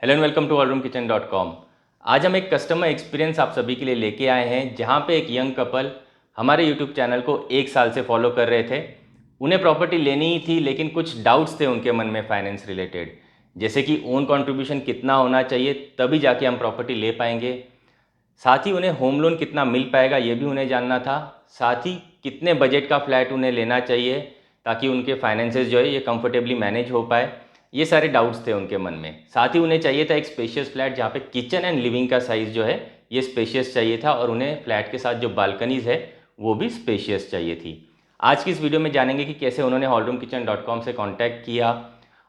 Hello and welcome to allroomkitchen.com। आज हम एक कस्टमर एक्सपीरियंस आप सभी के लिए लेके आए हैं, जहां पे एक यंग कपल हमारे यूट्यूब चैनल को 1 साल से फॉलो कर रहे थे। उन्हें प्रॉपर्टी लेनी ही थी, लेकिन कुछ डाउट्स थे उनके मन में फाइनेंस रिलेटेड, जैसे कि ओन कंट्रीब्यूशन कितना होना चाहिए तभी जाके हम प्रॉपर्टी ले पाएंगे। साथ ही उन्हें होम लोन कितना मिल पाएगा ये भी उन्हें जानना था। साथ ही कितने बजट का फ्लैट उन्हें लेना चाहिए ताकि उनके फाइनेंसेस जो है ये कंफर्टेबली मैनेज हो पाए। ये सारे डाउट्स थे उनके मन में। साथ ही उन्हें चाहिए था एक स्पेशियस फ्लैट जहाँ पे किचन एंड लिविंग का साइज़ जो है ये स्पेशियस चाहिए था, और उन्हें फ्लैट के साथ जो बालकनीज़ है वो भी स्पेशियस चाहिए थी। आज की इस वीडियो में जानेंगे कि कैसे उन्होंने allroomkitchen.com से कॉन्टैक्ट किया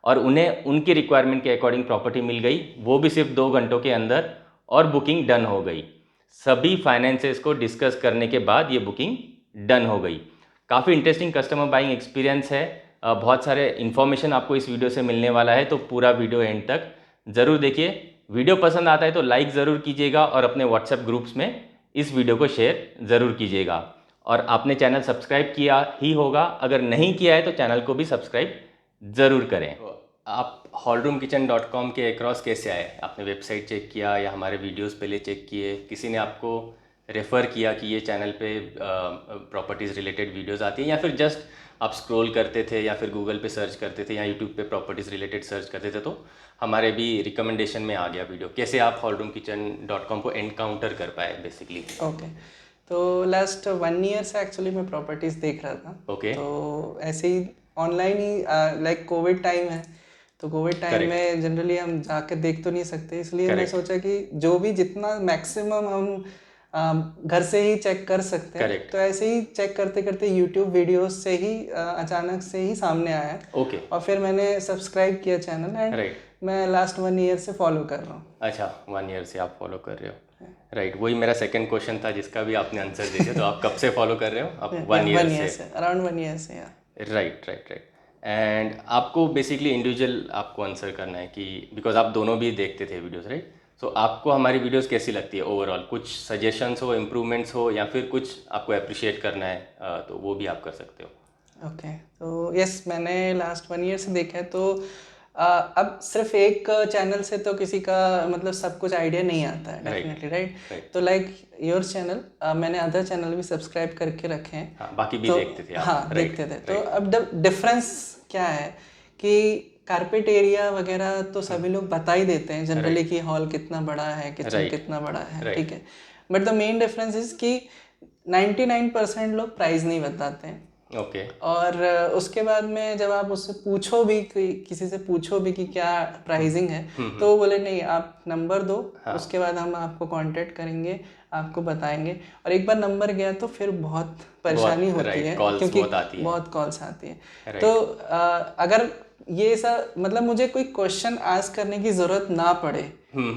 और उन्हें उनकी रिक्वायरमेंट के अकॉर्डिंग प्रॉपर्टी मिल गई, वो भी सिर्फ 2 घंटों के अंदर, और बुकिंग डन हो गई। सभी फाइनेंसेस को डिस्कस करने के बाद ये बुकिंग डन हो गई। काफ़ी इंटरेस्टिंग कस्टमर बाइंग एक्सपीरियंस है। बहुत सारे इन्फॉर्मेशन आपको इस वीडियो से मिलने वाला है, तो पूरा वीडियो एंड तक ज़रूर देखिए। वीडियो पसंद आता है तो लाइक ज़रूर कीजिएगा और अपने व्हाट्सएप ग्रुप्स में इस वीडियो को शेयर ज़रूर कीजिएगा। और आपने चैनल सब्सक्राइब किया ही होगा, अगर नहीं किया है तो चैनल को भी सब्सक्राइब ज़रूर करें। तो आप allroomkitchen.com के अक्रॉस कैसे आए? आपने वेबसाइट चेक किया या हमारे वीडियोस पहले चेक किए? किसी ने आपको रेफ़र किया कि ये चैनल पे प्रॉपर्टीज़ रिलेटेड वीडियोस आती हैं, या फिर जस्ट आप स्क्रॉल करते थे या फिर गूगल पे सर्च करते थे या यूट्यूब पे प्रॉपर्टीज़ रिलेटेड सर्च करते थे तो हमारे भी रिकमेंडेशन में आ गया वीडियो? कैसे आप allroomkitchen.com को एनकाउंटर कर पाए बेसिकली? ओके। तो लास्ट 1 ईयर से एक्चुअली मैं प्रॉपर्टीज़ देख रहा था। ओके। तो ऐसे ही ऑनलाइन ही लाइक कोविड टाइम है, तो कोविड टाइम Correct. में जनरली हम जाकर देख तो नहीं सकते, इसलिए मैं Correct. सोचा कि जो भी जितना मैक्सिमम हम घर से ही चेक कर सकते हैं। Correct. तो ऐसे ही चेक करते करते यूट्यूब वीडियोस से ही अचानक से ही सामने आया। ओके। और फिर मैंने सब्सक्राइब किया चैनल एंड राइट। मैं लास्ट 1 ईयर से फॉलो कर रहा हूँ। अच्छा, 1 ईयर से आप फॉलो कर रहे हो। राइट, वही मेरा सेकंड क्वेश्चन था जिसका भी आपने आंसर दे दिया। तो आप कब से फॉलो कर रहे हो? आप 1 ईयर 1 ईयर से? से, अराउंड 1 ईयर से या। Right right right. एंड आपको बेसिकली इंडिविजुअल आपको आंसर करना है कि बिकॉज आप दोनों भी देखते थे वीडियोस, राइट? सो आपको हमारी वीडियोस कैसी लगती है ओवरऑल? कुछ सजेशंस हो, इम्प्रूवमेंट्स हो, या फिर कुछ आपको अप्रिशिएट करना है तो वो भी आप कर सकते हो। ओके। तो यस, मैंने लास्ट 1 ईयर से देखा है। तो अब सिर्फ एक चैनल से तो किसी का मतलब सब कुछ आइडिया नहीं आता है, डेफिनेटली, राइट? तो लाइक योर चैनल, मैंने अदर चैनल भी सब्सक्राइब करके रखे हैं। हाँ, बाकी भी तो देखते थे आप? हाँ, देखते थे। तो अब डिफरेंस क्या है कि कारपेट एरिया वगैरह तो सभी लोग बता ही देते हैं जनरली कि हॉल कितना बड़ा है, किचन कितना बड़ा है, ठीक है। But the main difference is कि 99% लोग प्राइस नहीं बताते हैं। ओके। और उसके बाद में जब आप उससे पूछो भी, किसी से पूछो भी कि क्या प्राइसिंग है, तो वो बोले नहीं, आप नंबर दो, उसके बाद हम आपको कांटेक्ट करेंगे, आपको बताएंगे। और एक बार नंबर गया तो फिर बहुत परेशानी होती है, क्योंकि बहुत कॉल्स आती है। तो अगर ये सब मतलब मुझे कोई क्वेश्चन आस्क करने की ज़रूरत ना पड़े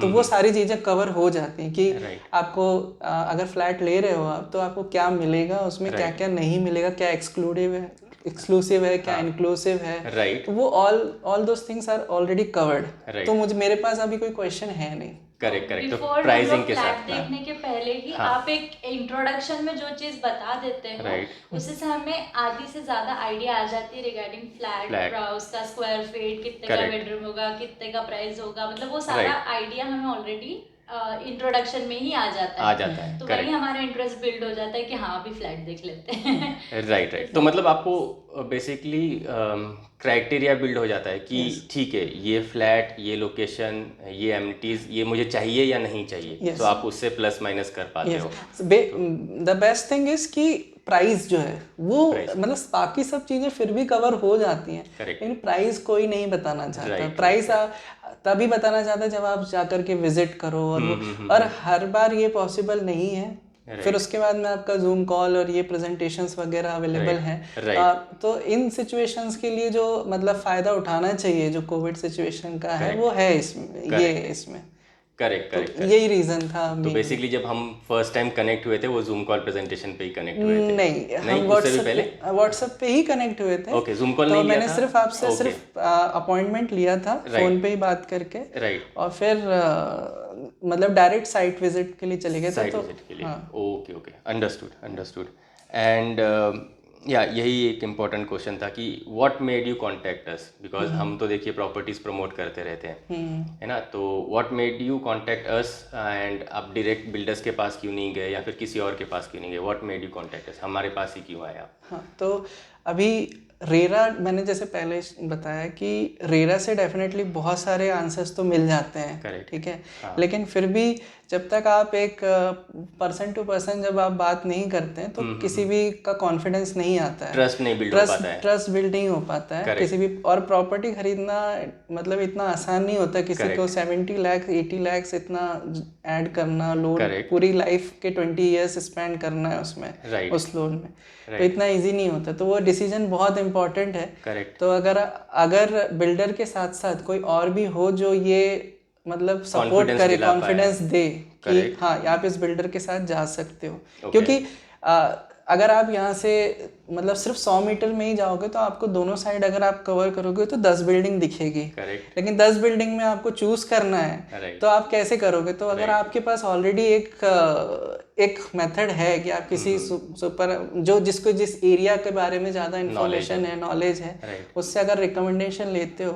तो वो सारी चीज़ें कवर हो जाती हैं कि आपको अगर फ्लैट ले रहे हो आप, तो आपको क्या मिलेगा उसमें, क्या क्या नहीं मिलेगा, क्या एक्सक्लूसिव है, क्या इंक्लूसिव है, राइट। तो वो all those things are already covered. तो मेरे पास अभी कोई क्वेश्चन है नहीं। Correct correct. तो बिफोर प्राइसिंग के फ्लैट साथ देखने के पहले ही आप एक इंट्रोडक्शन में जो चीज बता देते हो, उससे से हमें आधी से ज्यादा आइडिया आ जाती है रिगार्डिंग फ्लैट, उसका स्क्वायर फीट, कितने का बेडरूम होगा, कितने का प्राइस होगा, मतलब वो सारा आइडिया हमें ऑलरेडी इंट्रोडक्शन में ही आ जाता है। तो वही हमारा इंटरेस्ट बिल्ड हो जाता है कि हाँ अभी फ्लैट देख लेते हैं। Right right. तो मतलब आपको बेसिकली क्राइटेरिया बिल्ड हो जाता है कि ठीक है, ये फ्लैट, ये लोकेशन, ये एमिनिटीज, ये मुझे चाहिए या नहीं चाहिए। तो आप उससे प्लस माइनस कर पाते हो। द बेस्ट थिंग इज कि प्राइस जो है वो मतलब बाकी सब चीजें फिर भी कवर हो जाती हैं, लेकिन प्राइस कोई नहीं बताना चाहता। प्राइस तभी बताना चाहता है जब आप जाकर के विजिट करो, और हर बार ये पॉसिबल नहीं है। फिर उसके बाद में आपका जूम कॉल और ये प्रेजेंटेशंस वगैरह अवेलेबल हैं। तो इन सिचुएशंस के लिए जो मतलब फ़ायदा उठाना चाहिए जो कोविड सिचुएशन का है, वो है इसमें। करेक्ट। यही रीजन था। तो बेसिकली जब हम फर्स्ट टाइम कनेक्ट हुए थे वो जूम कॉल प्रेजेंटेशन पे ही कनेक्ट हुए थे? नहीं, हम व्हाट्सएप पे ही कनेक्ट हुए थे। ओके, जूम कॉल तो नहीं लिया मैंने था? सिर्फ आपसे सिर्फ अपॉइंटमेंट लिया था, फोन पे ही बात करके। और फिर मतलब डायरेक्ट साइट विजिट के लिए चले गए थे। साइट विजिट के लिए? Okay, understood. एंड यही एक इम्पोर्टेंट क्वेश्चन था कि what made you contact us, because हम तो देखिए प्रॉपर्टीज प्रमोट करते रहते हैं, है ना, तो what made you contact us and आप डायरेक्ट बिल्डर्स के पास क्यों नहीं गए या फिर किसी और के पास क्यों नहीं गए, what made you contact us, हमारे पास ही क्यों आए आप? हाँ, तो अभी रेरा मैंने जैसे पहले बताया कि रेरा से डेफिनेटली बहुत सारे आंसर्स तो मिल जाते हैं, Correct. ठीक है, हाँ. लेकिन फिर भी जब तक आप एक पर्सन टू पर्सन जब आप बात नहीं करते हैं तो किसी भी का कॉन्फिडेंस नहीं आता है, ट्रस्ट नहीं बिल्ड हो पाता है, ट्रस्ट बिल्ड नहीं हो पाता है किसी भी। और प्रॉपर्टी खरीदना मतलब इतना आसान नहीं होता, किसी को 70 लाख 80 लाख इतना ऐड करना, लोन पूरी लाइफ के 20 ईयर्स स्पेंड करना है उसमें, उस लोन में, तो इतना इजी नहीं होता, तो वो डिसीजन बहुत इंपॉर्टेंट है। करेक्ट। तो अगर बिल्डर के साथ साथ कोई और भी हो जो ये मतलब सपोर्ट करे, कॉन्फिडेंस दे कि हाँ आप इस बिल्डर के साथ जा सकते हो, क्योंकि अगर आप यहाँ से मतलब सिर्फ 100 मीटर में ही जाओगे तो आपको दोनों साइड अगर आप कवर करोगे तो 10 बिल्डिंग दिखेगी, लेकिन 10 बिल्डिंग में आपको चूज करना है तो आप कैसे करोगे? तो अगर आपके पास ऑलरेडी एक मेथड है कि आप किसी सुपर जो जिसको जिस एरिया के बारे में ज़्यादा इन्फॉर्मेशन है, नॉलेज है, उससे अगर रिकमेंडेशन लेते हो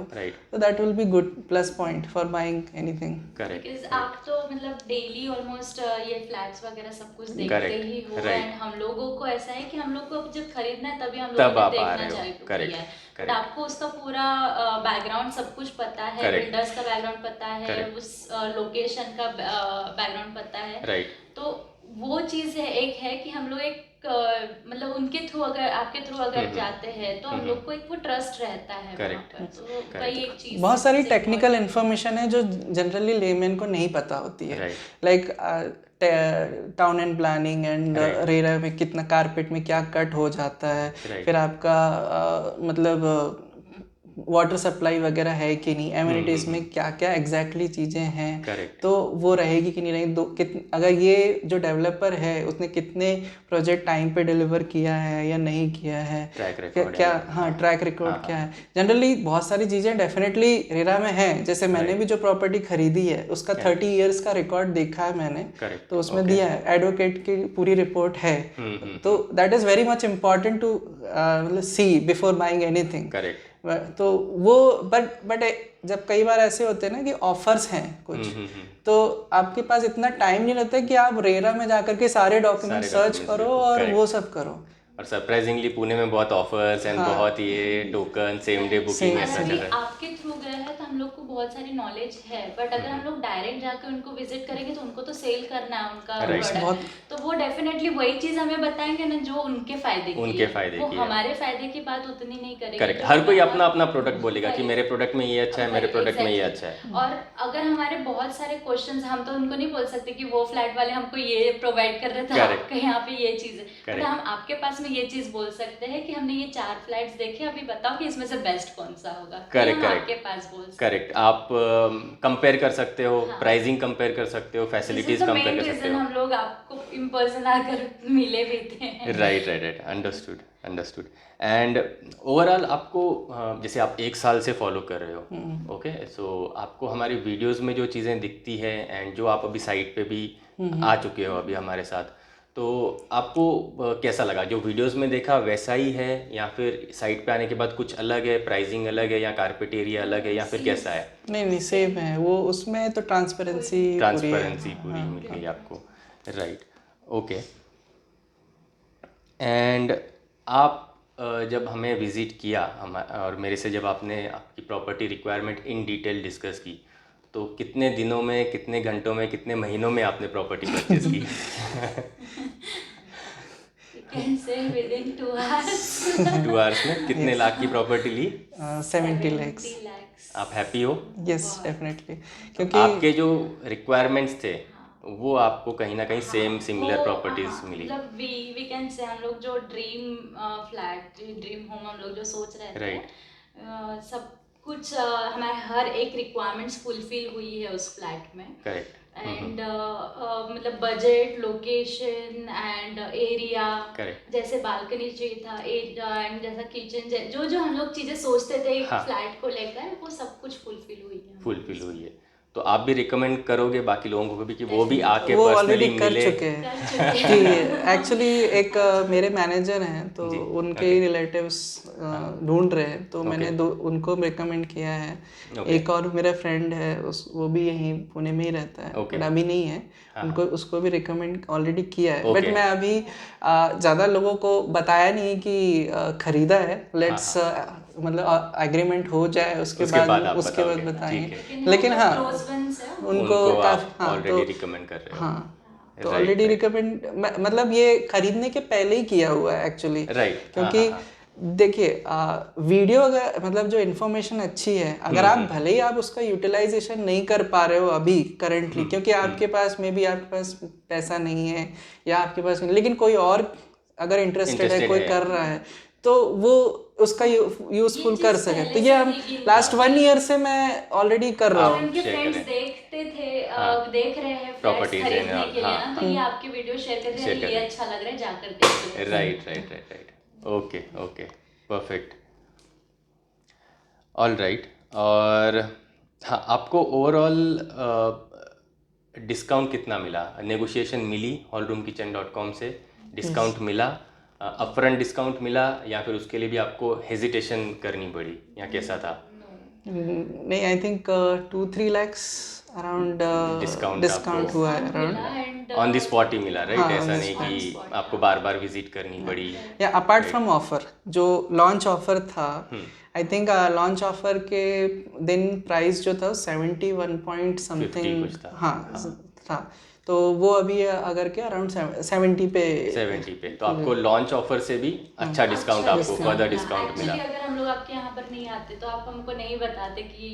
तो that will be good plus point for buying anything. Because आप तो मतलब डेली ऑलमोस्ट ये फ्लैट्स वगैरह सब कुछ देखते ही हो, एंड हम लोगों को ऐसा है कि हम लोग को जब खरीदना है तभी हम लोग को देखना चाहिए, बट आपको उसका पूरा बैकग्राउंड सब कुछ पता है, बिल्डर्स का बैकग्राउंड पता है, उस लोकेशन का बैकग्राउंड पता है, तो वो चीज़ है। एक है कि हम लोग एक मतलब उनके थ्रू अगर आपके थ्रू अगर जाते हैं तो हम लोग को एक वो ट्रस्ट रहता है वहाँ पर, तो वही एक चीज़। बहुत सारी टेक्निकल इन्फॉर्मेशन है जो जनरली लेमैन को नहीं पता होती है, like town and planning and RERA में कितना कारपेट में क्या कट हो जाता है, फिर आपका मतलब वाटर सप्लाई वगैरह है कि नहीं, एमिनिटीज में क्या क्या एग्जैक्टली चीज़ें हैं, तो वो रहेगी कि नहीं रहेगी, अगर ये जो डेवलपर है उसने कितने प्रोजेक्ट टाइम पे डिलीवर किया है या नहीं किया है, क्या हाँ ट्रैक रिकॉर्ड क्या है। जनरली बहुत सारी चीज़ें डेफिनेटली रेरा में है, जैसे मैंने भी जो प्रॉपर्टी खरीदी है उसका 30 ईयर्स का रिकॉर्ड देखा है मैंने, तो उसमें दिया है, एडवोकेट की पूरी रिपोर्ट है, तो that is very much important to मतलब सी बिफोर बाइंग एनीथिंग। तो वो बट जब कई बार ऐसे होते हैं ना कि ऑफर्स हैं कुछ, तो आपके पास इतना टाइम नहीं रहता कि आप रेरा में जाकर के सारे डॉक्यूमेंट सर्च करो और वो सब करो। और सरप्राइजिंगली पुणे में बहुत ऑफर्स एंड बहुत ये टोकन सेम डे बुकिंग ऐसा चल रहा है। आपके थ्रू गए हैं तो हम लोग को बहुत सारी नॉलेज है, बट अगर हम लोग डायरेक्ट जाकर उनको विजिट करेंगे तो उनको तो सेल करना है उनका प्रोडक्ट, तो वो डेफिनेटली वही चीज हमें बताएंगे ना जो उनके फायदे की है, वो हमारे फायदे की बात उतनी नहीं करेंगे। करेक्ट, हर कोई अपना अपना प्रोडक्ट बोलेगा कि मेरे प्रोडक्ट में ये अच्छा है, मेरे प्रोडक्ट में ये अच्छा है। और अगर हमारे बहुत सारे क्वेश्चंस, हम तो उनको नहीं बोल सकते कि वो फ्लैट वाले हमको ये प्रोवाइड कर रहे थे, आपके यहाँ पे ये चीज है, बट हम आपके पास में ये चीज बोल सकते हैं कि हमने ये 4 फ्लैट्स देखे, अभी बताओ कि इसमें से बेस्ट कौन सा होगा। करेक्ट आपके पास बोल सकते। करेक्ट, आप कंपेयर कर सकते हो, प्राइसिंग कंपेयर कर सकते हो, फैसिलिटीज कंपेयर कर सकते हो। हम लोग आपको इन पर्सन आकर मिले भी थे। Right, understood. एंड ओवरऑल आपको जैसे आप 1 साल से फॉलो कर रहे हो, ओके, सो आपको हमारी वीडियोस में जो चीज़ें दिखती है एंड जो आप अभी साइट पे भी आ चुके हो अभी हमारे साथ, तो आपको कैसा लगा? जो वीडियोस में देखा वैसा ही है या फिर साइट पे आने के बाद कुछ अलग है, प्राइसिंग अलग है या कारपेट एरिया अलग है या फिर कैसा है? नहीं सेम है वो, उसमें तो ट्रांसपेरेंसी पूरी मिल गई आपको, राइट, ओके। एंड आप जब हमें विज़िट किया और मेरे से जब आपने आपकी property requirement in detail discuss की, तो कितने दिनों में, कितने घंटों में, कितने महीनों में आपने प्रॉपर्टी परचेज की? can say within 2 hours. 2 hours में कितने लाख की प्रॉपर्टी ली? 70 lakhs. आप हैप्पी हो? यस डेफिनेटली, क्योंकि आपके जो रिक्वायरमेंट्स थे वो आपको कहीं ना कहीं सेम सिमिलर प्रॉपर्टीज मिली। मतलब वी कैन से हम लोग जो ड्रीम फ्लैट, ड्रीम होम हम लोग जो सोच रहे थे, सब कुछ हमारे हर एक रिक्वायरमेंट्स फुलफिल हुई है उस फ्लैट में। करेक्ट। एंड मतलब बजट, लोकेशन एंड एरिया, जैसे बालकनी चाहिए था एरिया एंड जैसा किचन, जो जो हम लोग चीज़ें सोचते थे एक फ्लैट को लेकर, वो सब कुछ फुलफिल हुई है। तो आप भी रिकमेंड करोगे बाकी लोगों को भी कि वो भी आके वो पर्सनली ऑलरेडी कर मिले? चुके हैं कि एक्चुअली एक मेरे मैनेजर हैं तो उनके ही रिलेटिव्स ढूंढ रहे हैं, तो मैंने उनको रिकमेंड किया है। एक और मेरा फ्रेंड है वो भी यहीं पुणे में ही रहता है, बट अभी नहीं है, उसको भी रिकमेंड ऑलरेडी किया है। बट मैं अभी ज़्यादा लोगों को बताया नहीं कि खरीदा है, लेट्स मतलब एग्रीमेंट हो जाए उसके बाद बताएंगे। लेकिन हाँ उनको ऑलरेडी रिकमेंड कर रहे हो? हाँ, तो ऑलरेडी रिकमेंड मतलब ये खरीदने के पहले ही किया हुआ है एक्चुअली, क्योंकि देखिए वीडियो अगर मतलब जो इन्फॉर्मेशन अच्छी है, अगर आप भले ही आप उसका यूटिलाइजेशन नहीं कर पा रहे हो अभी करंटली, क्योंकि आपके पास में भी आपके पास पैसा नहीं है या आपके पास, लेकिन कोई और अगर इंटरेस्टेड है, कोई कर रहा है, तो वो उसका यूजफुल कर सके। तो ये हम लास्ट 1 ईयर से मैं ऑलरेडी कर रहा हूँ। उनके फ्रेंड्स देखते थे, देख रहे हैं प्रॉपर्टीज खरीदने के लिए ना, तो ये आपकी वीडियो शेयर कर रहे हैं, ये अच्छा लग रहा है, जाकर देखते हैं। Right. Okay, perfect, all right. और हाँ, आपको ओवरऑल डिस्काउंट कितना मिला? नेगोशिएशन मिली hallroomkitchen.com से? डिस्काउंट मिला? अपफ्रंट डिस्काउंट मिला या फिर उसके लिए भी आपको हेजिटेशन करनी पड़ी या कैसा था? नहीं, I think 2-3 lakhs around discount हुआ है अराउंड ऑन द स्पॉट ही मिला, राइट? ऐसा नहीं कि आपको बार बार विजिट करनी पड़ी? या अपार्ट फ्रॉम ऑफर, जो लॉन्च ऑफर था, आई थिंक लॉन्च ऑफर के दिन प्राइस जो था 71 पॉइंट समथिंग था, तो वो अभी अगर के अराउंड 70 पे। तो आपको लॉन्च ऑफर से भी अच्छा डिस्काउंट, आपको फर्दर डिस्काउंट मिला। अगर हम लोग आपके यहाँ पर नहीं आते तो आप हमको नहीं बताते कि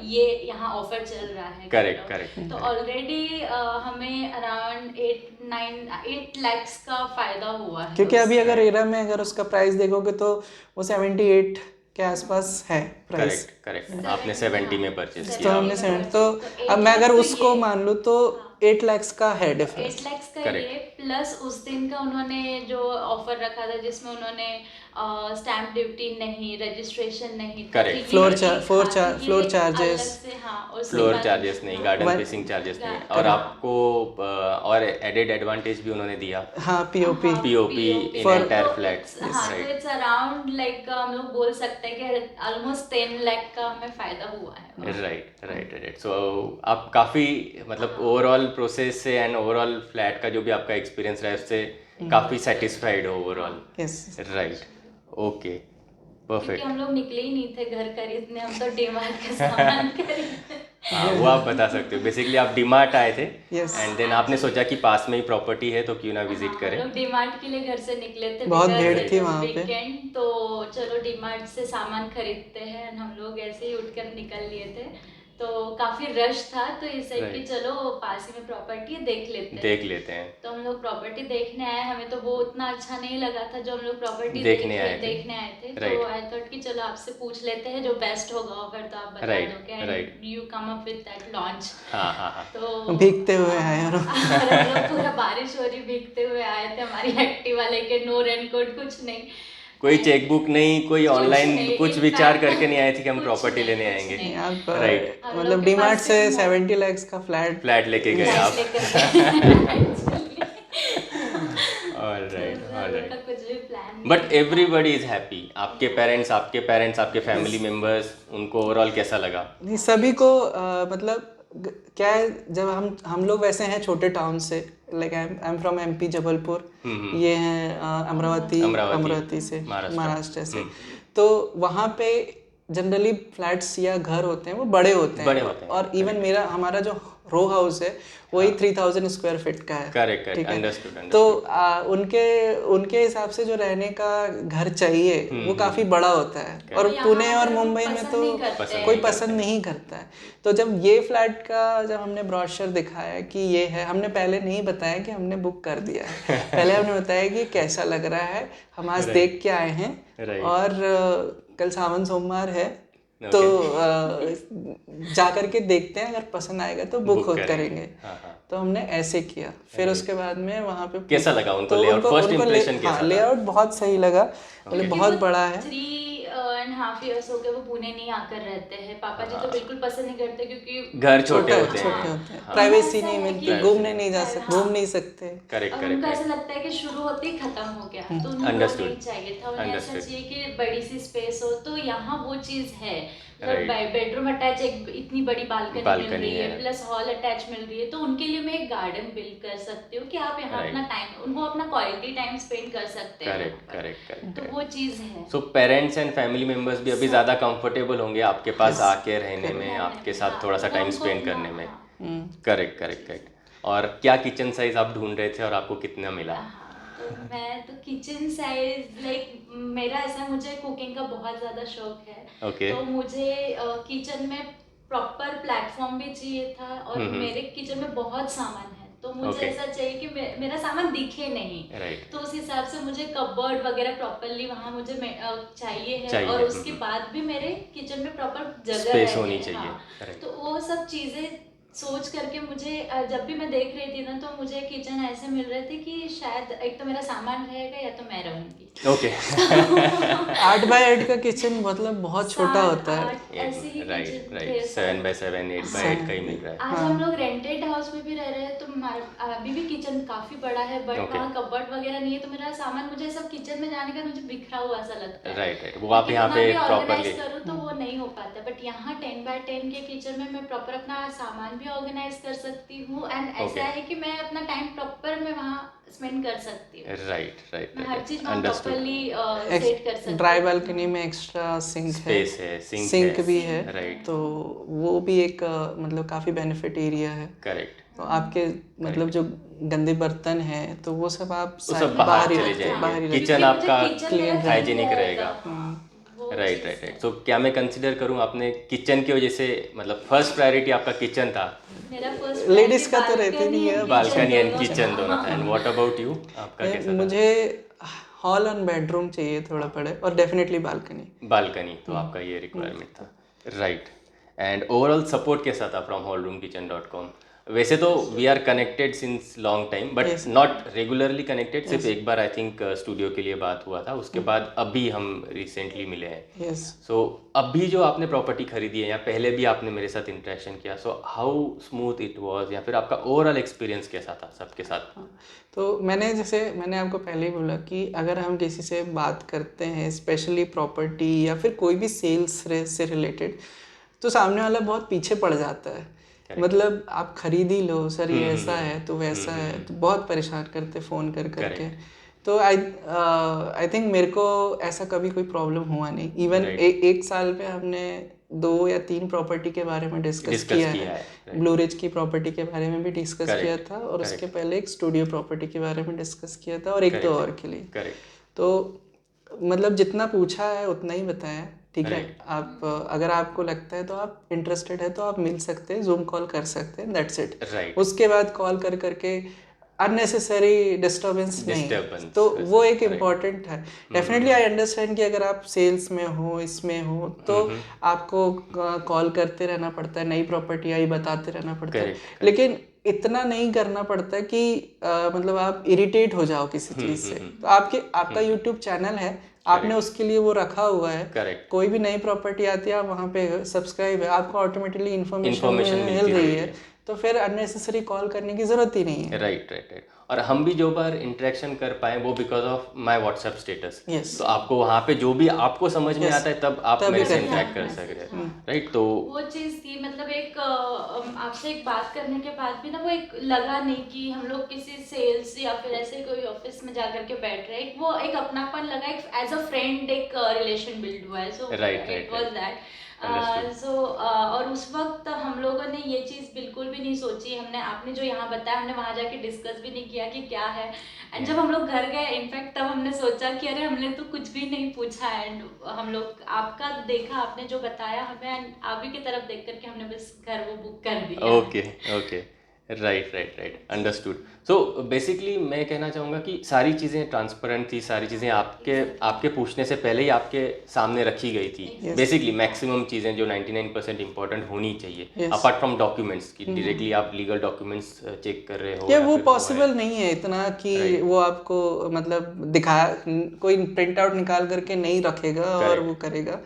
ये यहाँ ऑफर चल रहा है। करेक्ट। तो ऑलरेडी हमें अराउंड 8 lakhs का फायदा हुआ है, क्योंकि अभी अगर एरा में अगर उसका प्राइस देखोगे तो वो 78 के आसपास है प्राइस। करेक्ट। आपने 70 में परचेज तो किया। हमने 70, तो अब मैं अगर उसको मान लूँ तो 8 lakhs का है डिफरेंस। 8 lakhs का ये, प्लस उस दिन का उन्होंने जो ऑफर रखा था जिसमें उन्होंने स्टैम्प ड्यूटी नहीं, रजिस्ट्रेशन नहीं, correct, floor charges, floor charges नहीं, गार्डन फेसिंग चार्जेस नहीं, और आपको और एडेड एडवांटेज भी उन्होंने दिया। हाँ, पीओपी इन एंटायर फ्लैट्स। हाँ, तो इट्स अराउंड लाइक हम लोग बोल सकते हैं कि ऑलमोस्ट 10 lakh का हमें फायदा हुआ है। राइट। सो आप काफ़ी मतलब ओवरऑल प्रोसेस से एंड ओवरऑल फ्लैट का जो भी आपका एक्सपीरियंस रहा है उससे काफ़ी सेटिस्फाइड हो overall? Yes, right, okay, perfect. हम लोग निकले ही नहीं थे घर खरीदने, हम तो डीमार्ट का सामान खरीदने। हाँ, वो आप बता सकते हो। बेसिकली आप डीमार्ट आए थे एंड देन आपने सोचा कि पास में ही प्रॉपर्टी है तो क्यों ना विजिट करें। लोग डीमार्ट के लिए घर से निकले थे, बहुत भीड़ थी वहाँ पे, वीकेंड, तो चलो डीमार्ट से सामान खरीदते हैं। हम लोग ऐसे ही उठकर निकल लिए थे, तो काफी रश था, तो इसे कि चलो पास ही में प्रॉपर्टी देख लेते हैं। तो हम लोग प्रॉपर्टी देखने आए। हमें तो वो उतना अच्छा नहीं लगा था जो हम लोग प्रॉपर्टी देखने आए थे। तो आई थॉट कि चलो आपसे पूछ लेते हैं जो बेस्ट होगा ऑफर, तो आप बता दो and you come up with that launch. तो भीगते हुए आए और हम लोग पूरा बारिश हो रही, भीगते हुए आए थे। हमारी एक्टिवा लेके, नो रेनकोट, कुछ नहीं, कोई चेकबुक नहीं, कोई ऑनलाइन कुछ विचार करके नहीं आए थे कि हम प्रॉपर्टी लेने आएंगे। राइट, मतलब डीमार्ट से 70 lakhs का फ्लैट लेके गए आप। Alright. But everybody is happy. आपके पेरेंट्स, आपके फैमिली मेंबर्स, उनको ओवरऑल कैसा लगा? नहीं, सभी को मतलब क्या है, जब हम लोग वैसे हैं छोटे टाउन से, like I am from MP Jabalpur, ये हैं अमरावती से, महाराष्ट्र से, तो वहाँ पे जनरली फ्लैट्स या घर होते हैं वो बड़े होते हैं। और इवन हमारा जो रो हाउस है वही 3000 स्क्वायर फीट का है। Correct, understood. तो उनके हिसाब से जो रहने का घर चाहिए वो काफी बड़ा होता है, और पुणे और मुंबई में तो कोई पसंद नहीं करता है। तो जब ये फ्लैट का जब हमने ब्रोशर दिखाया कि ये है, हमने पहले नहीं बताया कि हमने बुक कर दिया है, पहले हमने बताया कि कैसा लग रहा है, हम आज देख के आए हैं और कल सावन सोमवार है, तो जाकर के देखते हैं, अगर पसंद आएगा तो बुक करेंगे। तो हमने ऐसे किया। फिर उसके बाद में वहाँ पे कैसा लगा उनको लेआउट? फर्स्ट इंप्रेशन कैसा? लेआउट बहुत सही लगा, मतलब बहुत बड़ा है। 1.5 years हो गए वो पुणे नहीं आकर रहते हैं। पापा जी तो बिल्कुल पसंद नहीं करते क्योंकि घर छोटे होते छोटे हैं। होते हैं, हाँ। प्राइवेसी ऐसा नहीं है मिलती, कि- घूमने नहीं जा सकते, हाँ। घूम नहीं सकते। करेक्ट और करेक्ट उनको ऐसा करेक्ट। लगता है कि शुरू होते ही खत्म हो गया, तो उन्हें वो Understood. नहीं चाहिए था। उन्हें ऐसा Understood. चाहिए कि बड़ी सी स्पेस हो। तो यहाँ वो चीज़ है, Right. बेडरूम अटैच, एक इतनी बड़ी बालकनी मिल Balcony रही है, है। प्लस हॉल अटैच मिल रही है, तो उनके लिए मैं एक गार्डन बिल्ड कर सकती हूँ कि आप यहाँ Right. अपना टाइम, उनको अपना क्वालिटी टाइम स्पेंड कर सकते हैं करेक्ट यहाँ पर। Correct correct. तो वो चीज़ है। So parents and family members भी अभी ज़्यादा कंफर्टेबल होंगे आपके पास आके रहने में, आपके साथ थोड़ा सा टाइम स्पेंड करने में। Correct correct correct. और क्या किचन साइज आप ढूंढ रहे थे और आपको कितना मिला? तो मैं तो किचन साइज लाइक, मेरा ऐसा, मुझे कुकिंग का बहुत ज़्यादा शौक है। Okay. तो मुझे किचन में प्रॉपर प्लेटफॉर्म भी चाहिए था, और मेरे किचन में बहुत सामान है, तो मुझे Okay. ऐसा चाहिए कि मेरा सामान दिखे नहीं। Right. तो उस हिसाब से मुझे कपबोर्ड वगैरह प्रॉपरली वहाँ मुझे चाहिए है, चाहिए, और उसके बाद भी मेरे किचन में प्रॉपर जगह Space है। होनी चाहिए। हाँ। Right. तो वो सब चीज़ें सोच करके मुझे जब भी मैं देख रही थी ना, तो मुझे किचन ऐसे मिल रहे थे कि शायद एक तो मेरा सामान रहेगा या तो मैं रहूंगी। ओके। 8x8 का किचन मतलब बहुत छोटा होता है। 7-8 ऐसे ही राइट किचन थे। राइट, 7x7, 8x8 का ही मिल रहा है। आज हम लोग रेंटेड हाउस में भी रह रहे हैं, तो हमारा अभी भी किचन काफी बड़ा है, बट Okay. वहाँ कबर्ड वगैरह नहीं है, तो मेरा सामान, मुझे सब किचन में जाने का मुझे बिखरा हुआ सा लगता है। राइट राइट, वो आप यहाँ पे प्रॉपरली करूँ तो वो नहीं हो पाता, बट यहाँ 10x10 के किचन में मैं प्रॉपर अपना सामान भी ऑर्गेनाइज कर सकती हूँ, एंड ऐसा Okay. है कि मैं अपना टाइम प्रॉपर मैं वहाँ स्पेंड कर सकती हूँ। राइट राइट मैं हर चीज वहाँ अंडरस्टूड। प्रॉपरली सेट कर सकती हूँ। ड्राई बालकनी में एक्स्ट्रा सिंक स्पेस है, सिंक भी है। राइट। तो वो भी एक मतलब काफ़ी बेनिफिट एरिया है। करेक्ट। तो आपके मतलब जो गंदे बर्तन हैं तो वो सब आप वो सब बाहर चले जाएंगे, किचन आपका clean हाइजीनिक रहेगा। राइट चीज़ राइट राइट। सो क्या मैं कंसिडर करूँ, आपने किचन की वजह से, मतलब फर्स्ट प्रायोरिटी आपका किचन था? मेरा फर्स्ट लेडीज का तो रहती नहीं है। बालकनी एंड किचन दोनों था। एंड व्हाट अबाउट यू, आपका कैसा था? मुझे हॉल और बेडरूम चाहिए थोड़ा बड़े, और डेफिनेटली बालकनी। बालकनी, तो आपका ये रिक्वायरमेंट था। राइट। एंड ओवरऑल सपोर्ट कैसा था फ्रॉम hallroomkitchen.com? वैसे तो we are connected since long time, but not regularly connected. सिर्फ एक बार आई थिंक स्टूडियो के लिए बात हुआ था, उसके बाद अभी हम रिसेंटली मिले हैं। यस। सो अभी जो आपने प्रॉपर्टी खरीदी है, या पहले भी आपने मेरे साथ इंटरेक्शन किया, so how smooth it was, या फिर आपका ओवरऑल एक्सपीरियंस कैसा था सबके साथ? तो मैंने आपको पहले ही बोला कि अगर हम किसी से बात करते हैं, स्पेशली प्रॉपर्टी या फिर कोई भी सेल्स से रिलेटेड, तो सामने वाला बहुत पीछे पड़ जाता है। मतलब आप खरीद ही लो सर, ये ऐसा है तो वैसा है, तो बहुत परेशान करते फ़ोन कर करके। तो आई थिंक मेरे को ऐसा कभी कोई प्रॉब्लम हुआ नहीं। इवन एक साल में हमने 2 या 3 प्रॉपर्टी के बारे में डिस्कस किया है। ब्लू रिज की प्रॉपर्टी के बारे में भी डिस्कस किया था, और उसके पहले एक स्टूडियो प्रॉपर्टी के बारे में डिस्कस किया था, और एक दो और के लिए। तो मतलब जितना पूछा है उतना ही बताया। ठीक है, आप अगर आपको लगता है तो आप इंटरेस्टेड है तो आप मिल सकते हैं, जूम कॉल कर सकते हैं, दैट्स इट। उसके बाद कॉल कर करके अननेसेसरी डिस्टर्बेंस नहीं, तो वो एक इम्पॉर्टेंट है। डेफिनेटली आई अंडरस्टैंड कि अगर आप सेल्स में हो, इसमें हो, तो आपको कॉल करते रहना पड़ता है, नई प्रॉपर्टी आई बताते रहना पड़ता है, लेकिन इतना नहीं करना पड़ता कि मतलब आप इरिटेट हो जाओ किसी चीज़ से। तो आपका यूट्यूब चैनल है, आपने उसके लिए वो रखा हुआ है। कोई भी नई प्रॉपर्टी आती है, आप वहाँ पे सब्सक्राइब है, आपको ऑटोमेटिकली इन्फॉर्मेशन मिल रही है, तो फिर अननेसेसरी कॉल करने की ज़रूरत ही नहीं है। Right right right. और हम भी जो बार इंटरेक्शन कर पाए वो because of my WhatsApp status. तो आपको वहाँ पे जो भी आपको समझ में आता है तब आप मेरे से इंटरेक्ट कर सक रहे हैं, राइट? तो वो चीज़ थी, मतलब एक आपसे एक बात करने के बाद भी ना वो एक लगा नहीं कि हम लोग किसी सेल्स या फिर ऐसे कोई ऑफिस में जा करके बैठ रहे हैं। वो एक अपनापन लगा, एक एज अ फ्रेंड एक रिलेशन बिल्ड हुआ है। So it was that. और उस वक्त हम लोगों ने ये चीज़ बिल्कुल भी नहीं सोची। आपने जो यहाँ बताया, हमने वहाँ जाके डिस्कस भी नहीं किया कि क्या है। एंड जब हम लोग घर गए, इनफैक्ट तब हमने सोचा कि अरे हमने तो कुछ भी नहीं पूछा। एंड हम लोग आपका देखा, आपने जो बताया हमें, आप ही की तरफ देख करके हमने बस घर वो बुक कर दिया। Okay okay. Right right right, understood. So basically मैं कहना चाहूँगा कि सारी चीज़ें ट्रांसपेरेंट थी, सारी चीज़ें आपके पूछने से पहले ही आपके सामने रखी गई थी। बेसिकली मैक्सिमम चीज़ें जो 99% इम्पोर्टेंट होनी चाहिए, अपार्ट फ्रॉम डॉक्यूमेंट्स कि डायरेक्टली आप लीगल डॉक्यूमेंट्स चेक कर रहे हो या वो पॉसिबल नहीं है इतना कि वो आपको मतलब दिखा, कोई प्रिंट आउट निकाल करके नहीं रखेगा और वो करेगा,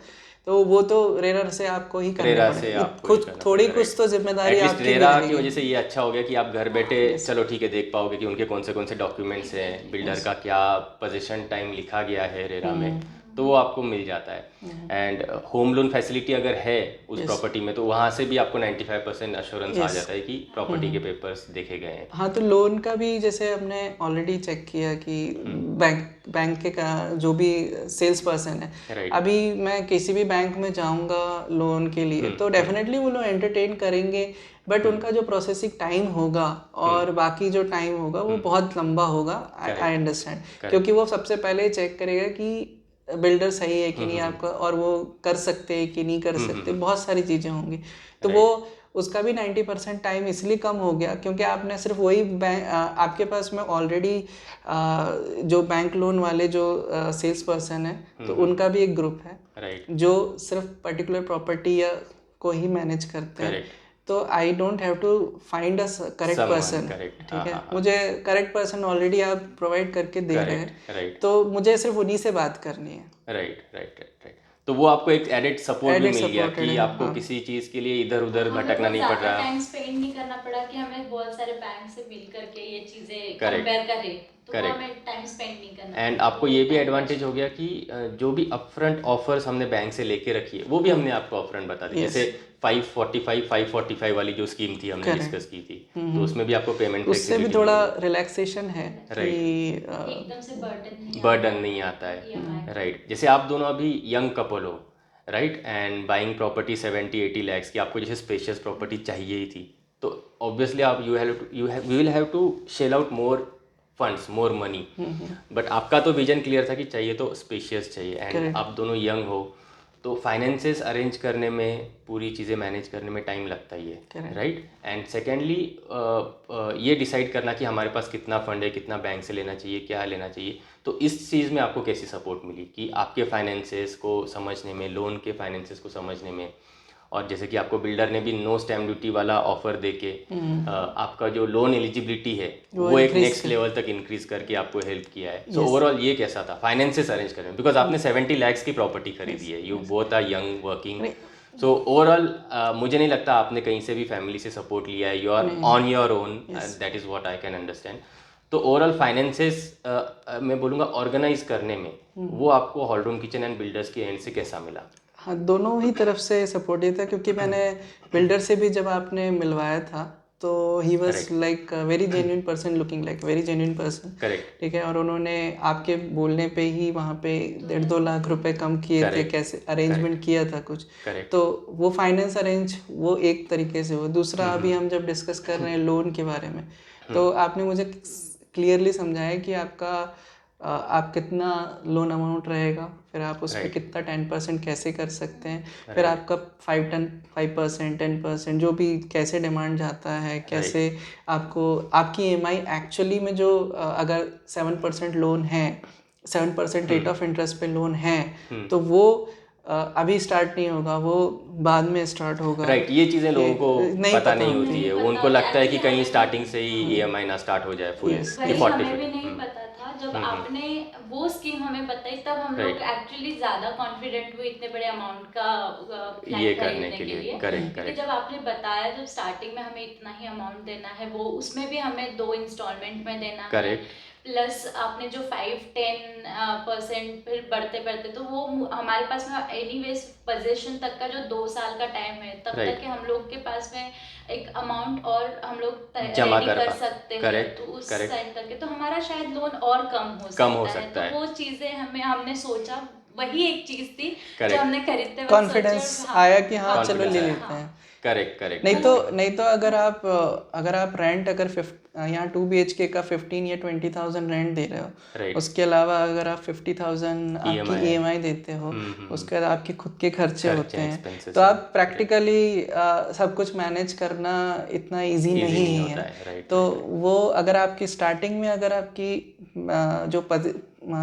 तो वो तो रेरा से आपको ही करना पड़ेगा। खुद थोड़ी कुछ तो जिम्मेदारी आपकी भी रेरा की रहेगी। वजह से ये अच्छा हो गया कि आप घर बैठे चलो ठीक है देख पाओगे कि उनके कौन से डॉक्यूमेंट्स हैं, बिल्डर का क्या पोजीशन टाइम लिखा गया है रेरा में, तो वो आपको मिल जाता है। एंड होम लोन फैसिलिटी अगर है उस प्रॉपर्टी में तो वहाँ से भी आपको 95% अश्योरेंस आ जाता है कि प्रॉपर्टी के पेपर्स देखे गए हैं। हाँ, तो लोन का भी जैसे हमने ऑलरेडी चेक किया कि बैंक के का जो भी सेल्स पर्सन है, अभी मैं किसी भी बैंक में जाऊंगा लोन के लिए तो डेफिनेटली वो लोग एंटरटेन करेंगे, बट उनका जो प्रोसेसिंग टाइम होगा और बाकी जो टाइम होगा वो बहुत लंबा होगा। आई अंडरस्टैंड, क्योंकि वो सबसे पहले चेक करेगा कि बिल्डर सही है कि नहीं आपका, और वो कर सकते हैं कि नहीं कर सकते, बहुत सारी चीज़ें होंगी। तो वो उसका भी 90% टाइम इसलिए कम हो गया क्योंकि आपने सिर्फ वही बैंक, आपके पास में ऑलरेडी जो बैंक लोन वाले जो सेल्स पर्सन है तो उनका भी एक ग्रुप है जो सिर्फ पर्टिकुलर प्रॉपर्टी या को ही मैनेज करते हैं। तो I don't have to find a correct person, ठीक है, मुझे करेक्ट पर्सन ऑलरेडी आप प्रोवाइड करके दे रहे हैं, तो मुझे सिर्फ उन्हीं से बात करनी है। राइट राइट राइट, तो वो आपको एक एडेड सपोर्ट भी मिल गया कि आपको किसी चीज के लिए इधर उधर भटकना नहीं पड़ रहा, टाइम स्पेंड नहीं करना पड़ा कि हमें बहुत सारे बैंक से मिल करके ये चीजें कंपेयर करें, तो हमें टाइम स्पेंड नहीं करना। एंड आपको ये भी एडवांटेज हो गया कि जो भी अपफ्रंट ऑफर्स हमने बैंक से लेके रखी है वो भी हमने आपको अपफ्रंट बता दी, जैसे 545 वाली जो स्कीम थी हमने डिस्कस की थी, तो उसमें भी आपको पेमेंट उससे भी थोड़ा रिलैक्सेशन है कि एकदम से बर्डन नहीं आता है। राइट, जैसे आप दोनों अभी यंग कपल हो, right, and buying property 70-80 lakhs की, आपको जैसे स्पेशियस प्रॉपर्टी चाहिए ही थी, तो ऑब्वियसली आप you will have to shell out more funds, more money, but आपका तो विजन क्लियर था कि चाहिए तो स्पेशियस चाहिए, एंड आप दोनों यंग हो तो फाइनेंसेस अरेंज करने में, पूरी चीज़ें मैनेज करने में टाइम लगता ही है, राइट। एंड सेकेंडली ये डिसाइड करना कि हमारे पास कितना फंड है, कितना बैंक से लेना चाहिए, क्या लेना चाहिए, तो इस चीज़ में आपको कैसी सपोर्ट मिली कि आपके फाइनेंसेस को समझने में, लोन के फाइनेंसेस को समझने में, और जैसे कि आपको बिल्डर ने भी नो स्टैम्प ड्यूटी वाला ऑफर देके आपका जो लोन एलिजिबिलिटी है वो एक नेक्स्ट लेवल तक इंक्रीज करके आपको हेल्प किया है। सो ओवरऑल ये कैसा था फाइनेंसेस अरेंज करने में, बिकॉज आपने 70 lakhs की प्रॉपर्टी खरीदी है, you both are young working, so overall मुझे नहीं लगता आपने कहीं से भी फैमिली से सपोर्ट लिया है, you are on your own, that is what I can understand. तो ओवरऑल फाइनेंसेस मैं बोलूँगा ऑर्गेनाइज करने में वो आपको हॉलरूम किचन एंड बिल्डर्स के एंड से कैसा मिला? हाँ, दोनों ही तरफ से सपोर्टिव था, क्योंकि मैंने बिल्डर से भी जब आपने मिलवाया था तो he was like very genuine person, looking like very genuine person, ठीक है, और उन्होंने आपके बोलने पे ही वहाँ पे 1.5-2 लाख रुपए कम किए थे, कैसे अरेंजमेंट किया था कुछ, तो वो फाइनेंस अरेंज वो एक तरीके से हुआ। दूसरा अभी हम जब डिस्कस कर रहे हैं लोन के बारे में, तो आपने मुझे क्लियरली समझाया कि आप कितना लोन अमाउंट रहेगा, फिर आप उस पर कितना 10% कैसे कर सकते हैं, फिर आपका 5% 10% जो भी कैसे डिमांड जाता है, कैसे आपको आपकी EMI एक्चुअली में जो अगर 7% लोन है, 7% रेट ऑफ इंटरेस्ट पे लोन है, तो वो अभी स्टार्ट नहीं होगा, वो बाद में स्टार्ट होगा। राइट, ये चीज़ें लोगों को पता नहीं होती है, उनको लगता है कि कहीं स्टार्टिंग से ही EMI ना स्टार्ट हो जाए फुल। हमें भी नहीं पता था, जब आपने वो स्कीम हमें बताई तब हम लोग एक्चुअली ज़्यादा कॉन्फिडेंट हुए इतने बड़े अमाउंट का ये करने के लिए। क्योंकि जब आपने बताया जब स्टार्टिंग में हमें इतना ही अमाउंट देना है, वो उसमें भी हमें 2 इंस्टॉलमेंट में देना है, प्लस आपने जो 5-10% फिर बढ़ते बढ़ते, तो वो हमारे पास में एनीवेज पोजीशन तक का जो 2 साल का टाइम है, तब तक कि हम लोग के पास में एक अमाउंट और हम लोग रेडी कर सकते हैं, तो उस टाइम तक के तो हमारा शायद लोन और कम हो सकता है। तो वो चीज़ें हमने सोचा वही एक चीज थी Correct. जो हमने खरीदते वक्त कॉन्फिडेंस सोची और हाँ, आया कि हाँ चलो Confidence ले आया। लेते हैं। करेक्ट नहीं तो अगर आप रेंट यहाँ 2 BHK का 15 या 20,000 रेंट दे रहे हो, राइट उसके अलावा अगर आप 50,000 आपकी EMI EMI देते हो, उसके बाद आपके खुद के खर्चे होते हैं, expenses तो हैं, आप प्रैक्टिकली सब कुछ मैनेज करना इतना इजी Easy नहीं नहीं है। होता है, right, तो वो अगर आपकी स्टार्टिंग में अगर आपकी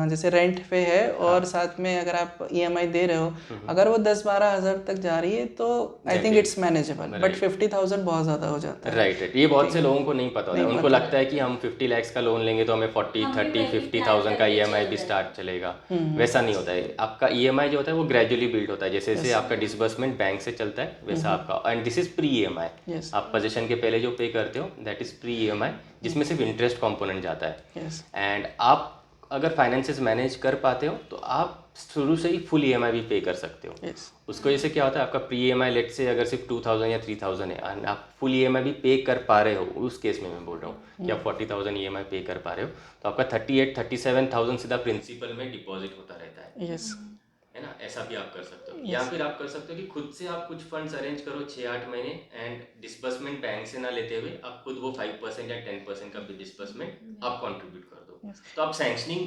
जैसे रेंट पे है और साथ में अगर आप EMI दे रहे हो, अगर वो 10-12 हज़ार तक जा रही है तो I think it's manageable, but 50,000 बहुत ज़्यादा हो जाता है। राइट ये बहुत से लोगों को नहीं पता होता है, उनको लगता है कि हम 50 lakhs का लोन लेंगे तो हमें 40 हम भी 30 वही 50,000 का plan EMI करके भी चल स्टार्ट चलेगा। वैसा नहीं होता है, आपका EMI जो होता है वो ग्रेजुअली बिल्ड होता है, जैसे जैसे आपका डिसबर्समेंट बैंक से चलता है वैसा आपका, and this is pre EMI। Yes. आप पोजीशन के पहले जो पे करते हो दैट इज प्री EMI, जिसमें सिर्फ इंटरेस्ट कंपोनेंट जाता है। Yes. एंड आप अगर फाइनेंसेस मैनेज कर पाते हो तो आप शुरू से ही फुल EMI भी पे कर सकते हो। Yes. उसको जैसे क्या होता है, आपका प्री EMI लेट से अगर सिर्फ 2,000 या 3,000 है और आप फुल EMI भी पे कर पा रहे हो, उस केस में मैं बोल रहा हूँ कि आप 40,000 EMI पे कर पा रहे हो, तो आपका 38-37,000 सीधा प्रिंसिपल में डिपॉजिट होता रहता है। Yes. है ना, ऐसा भी आप कर सकते हो। या फिर आप कर सकते हो कि खुद से आप कुछ फंड्स अरेंज करो 6-8 महीने एंड डिस्बर्समेंट बैंक से ना लेते हुए आप खुद वो 5% या 10% का भी डिस्बर्समेंट आप कंट्रीब्यूट कर दो। तो आप सैंक्शनिंग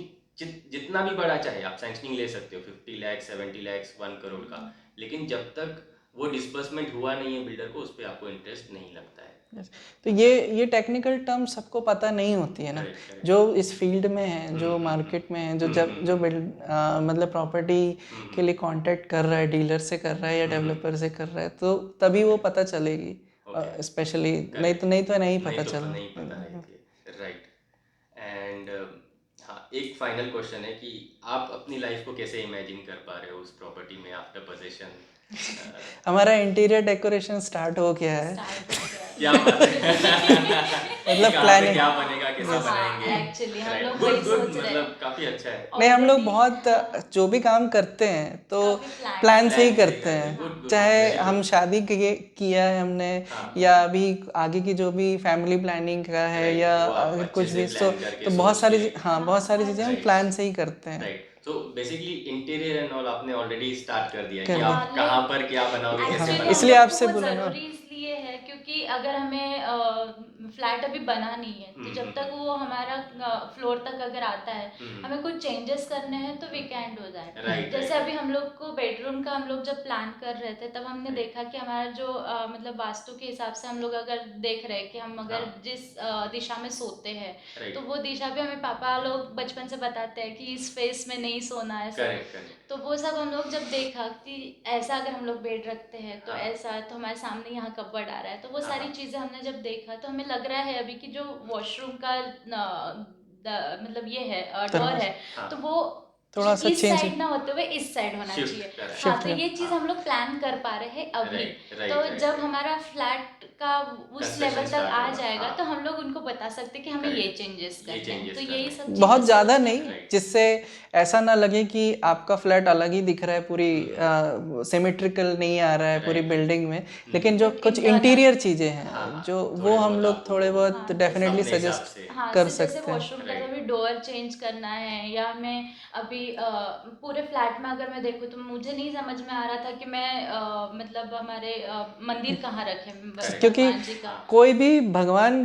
जितना भी बड़ा चाहे आप सैंक्शनिंग ले सकते हो, 50 लाख 70 लाख 1 करोड़ का, लेकिन जब तक वो डिस्बर्समेंट हुआ नहीं है बिल्डर को, उस पर आपको इंटरेस्ट नहीं लगता है। Yes. तो ये टेक्निकल टर्म सबको पता नहीं होती है ना, जो इस फील्ड में है, जो मार्केट में है, जो मतलब प्रॉपर्टी के लिए कांटेक्ट कर रहा है, डीलर से कर रहा है या डेवलपर से कर रहा है, तो तभी वो पता चलेगी। स्पेशली नहीं तो नहीं पता चला। नहीं पता रहती है, राइट। एंड हाँ, एक फाइनल क्वेश्चन है कि आप अपनी लाइफ को कैसे इमेजिन कर पा रहे हो उस प्रॉपर्टी में आफ्टर पोजेशन? हमारा इंटीरियर डेकोरेशन स्टार्ट हो गया है। क्या बात है। मतलब प्लानिंग क्या बनेगा, कैसा बनाएंगे? एक्चुअली हम Right. लोग Good, वही good, सोच रहे हैं। मतलब काफी अच्छा है। नहीं, हम लोग बहुत जो भी काम करते हैं तो काफी प्लान से ही plan से करते करते हैं। हैं, Good, good, चाहे very good. हम शादी किया है हमने, या अभी आगे की जो भी फैमिली प्लानिंग का है, Right, या वो आप अगर अच्छे कुछ से भी, plan करके तो बहुत सोच सारी के- बहुत सारी चीज़ें हम Right. प्लान से ही करते हैं। राइट, तो बेसिकली इंटीरियर एंड ऑल आपने ऑलरेडी स्टार्ट कर दिया कर कि दिया। आप कहाँ पर क्या बनाओगे, कैसे एक्चुअली बनाओगे। इसलिए हम लोग आपसे को वो बोला ना। जरूरी इसलिए है क्योंकि अगर हमें फ्लैट अभी बना नहीं है तो जब तक वो हमारा फ्लोर तक अगर आता है, हमें कुछ चेंजेस करने हैं तो वीकेंड हो जाए। Right, जैसे right. अभी हम लोग को बेडरूम का हम लोग जब प्लान कर रहे थे तब हमने Right. देखा कि हमारा जो मतलब वास्तु के हिसाब से हम लोग अगर देख रहे हैं कि हम अगर हाँ। जिस दिशा में सोते हैं Right. तो वो दिशा भी हमें पापा लोग बचपन से बताते हैं कि इस फेस में नहीं सोना है सब। Correct correct. तो वो सब हम लोग जब देखा कि ऐसा अगर हम लोग बेड रखते हैं तो हाँ। ऐसा, तो हमारे सामने यहाँ कपबोर्ड आ रहा है, तो वो हाँ, सारी हाँ। चीज़ें हमने जब देखा तो हमें लग रहा है अभी कि जो वॉशरूम का मतलब ये है डोर है, हाँ। तो वो थोड़ा सा इस change- साइड ना होते हुए इस साइड होना Shift चाहिए। करें। हाँ, Shift तो ये चीज़ हाँ। हम लोग प्लान कर पा रहे हैं अभी। Right, right, तो right, जब right. हमारा फ्लैट का उस Construction लेवल तक start आ होगा, जाएगा हाँ। तो हम लोग उनको बता सकते हैं कि हमें ये Correct. चेंजेस ये करने हैं। changes तो करने यही हैं। सब बहुत चीज़ें ज़्यादा सोच के- नहीं, Right. जिससे ऐसा ना लगे कि आपका फ्लैट अलग ही दिख रहा है, पूरी सिमेट्रिकल नहीं आ रहा है पूरी Right. बिल्डिंग में, लेकिन जो But कुछ internal- इंटीरियर चीज़ें हैं हाँ, जो थोड़े वो हम बहुत लोग आपको- थोड़े बहुत हाँ, डेफिनेटली अपने हिसाब सजेस्ट से। हाँ, कर जैसे सकते हैं। वॉशरूम का Right. भी डोर चेंज करना है, या हमें अभी पूरे फ्लैट में अगर मैं देखूँ तो मुझे नहीं समझ में आ रहा था कि मैं मतलब हमारे मंदिर कहाँ रखें क्योंकि भगवान जी का। कोई भी भगवान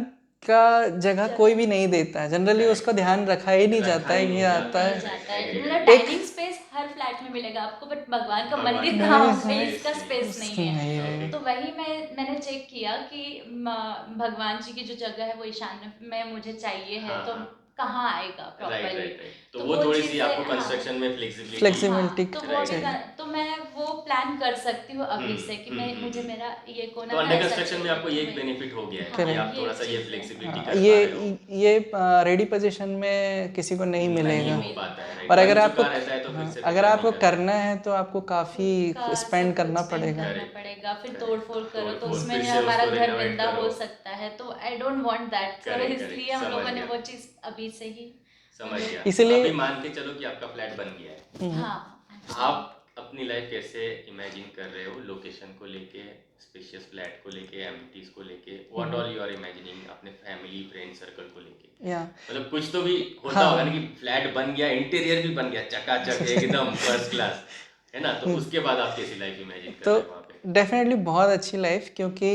का जगह कोई भी नहीं देता है, जनरली Correct. उसका ध्यान रखा ही नहीं रखा जाता है ही कि नहीं आता जाता है। है। जाता है Agree, मतलब agree. डाइनिंग स्पेस हर फ्लैट में मिलेगा आपको, बट भगवान का भगवान मंदिर का कहाँ मंदिर होगा space इसका नहीं स्पेस नहीं है। नहीं है। तो वही मैंने चेक किया कि भगवान जी की जो जगह है वो ईशान्य में मुझे चाहिए है, हाँ, तो हाँ। कहाँ आएगा राइट प्रॉपर्ली। राइट राइट, तो वो थोड़ी सी चीज़ें- आपको हाँ। कंस्ट्रक्शन में फ्लेक्सिबिलिटी Flexibility हाँ, तो वो Right. भी तो मैं वो प्लान कर सकती हूँ अभी से कि मैं मुझे मेरा ये कोना तो ना अंडर ऐसा कंस्ट्रक्शन में चाहिए, आपको तो ये एक मैं- बेनिफिट हो गया है हाँ, कि आप ये थोड़ा सा ये चीज़ है। फ्लेक्सिबिलिटी हाँ, कर पा रहे हो। ये रेडी पोजीशन में किसी को नहीं मिलेगा, हो पाता है, right. और अगर बन आपको चुका रहता है तो फिर से अगर बेकार आपको नहीं करना। करना है तो आपको काफ़ी का स्पेंड सब करना कुछ spend पड़ेगा। करना Correct. पड़ेगा, फिर Correct. तोड़ फोड़ करो तो तोड़-फोड़, उसमें फिर से हमारा उसको घर renovate गंदा हो करो। सकता है, तो आई डोंट वांट दैट। तो Correct, इसलिए correct. हम समझ लोगों ने गया। वो चीज़ अभी से ही समझ गया। इसलिए- अभी मान के चलो कि आपका फ्लैट बन गया है, हाँ आप अपनी लाइफ कैसे इमेजिन कर रहे हो लोकेशन को लेके, स्पेशियस फ्लैट को लेके, एमिनिटीज को लेके, what all you are imagining अपने फैमिली फ्रेंड सर्कल को लेके? या मतलब कुछ तो भी होता होगा ना कि फ्लैट बन गया, इंटीरियर भी बन गया चकाचक एकदम फर्स्ट क्लास, है ना? तो उसके बाद आप कैसी लाइफ इमेजिन कर रहे तो हैं वहाँ पे? डेफिनेटली बहुत अच्छी लाइफ, क्योंकि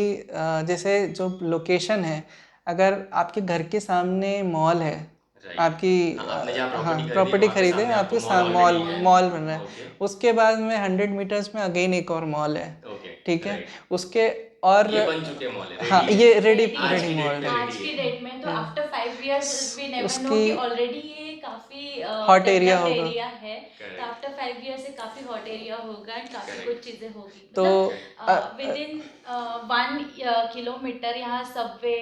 जैसे जो लोकेशन है, अगर आपके घर के सामने मॉल है, राइट। आपकी आपने जहाँ हाँ प्रॉपर्टी खरीदी प्रॉपर्टी खरीदे, वहाँ पे सामने आपको आपके मॉल मॉल ऑलरेडी है। मॉल बन रहा है, ओके उसके बाद में 100 मीटर्स में अगेन एक और मॉल है, ओके ठीक है, राइट। उसके और ये बन चुके मॉल है, हाँ रेडी है ये रेडी आज की मॉल डेट में, आज की डेट में। तो after 5 years we never know उसकी कि ऑलरेडी ये काफी हॉट एरिया डेवलप्ड होगा। एरिया है। तो Correct. आफ्टर 5 years से काफी हॉट एरिया होगा एंड काफी Correct. कुछ चीजें होगी। तो मतलब विद इन 1 किलोमीटर यहाँ सबवे,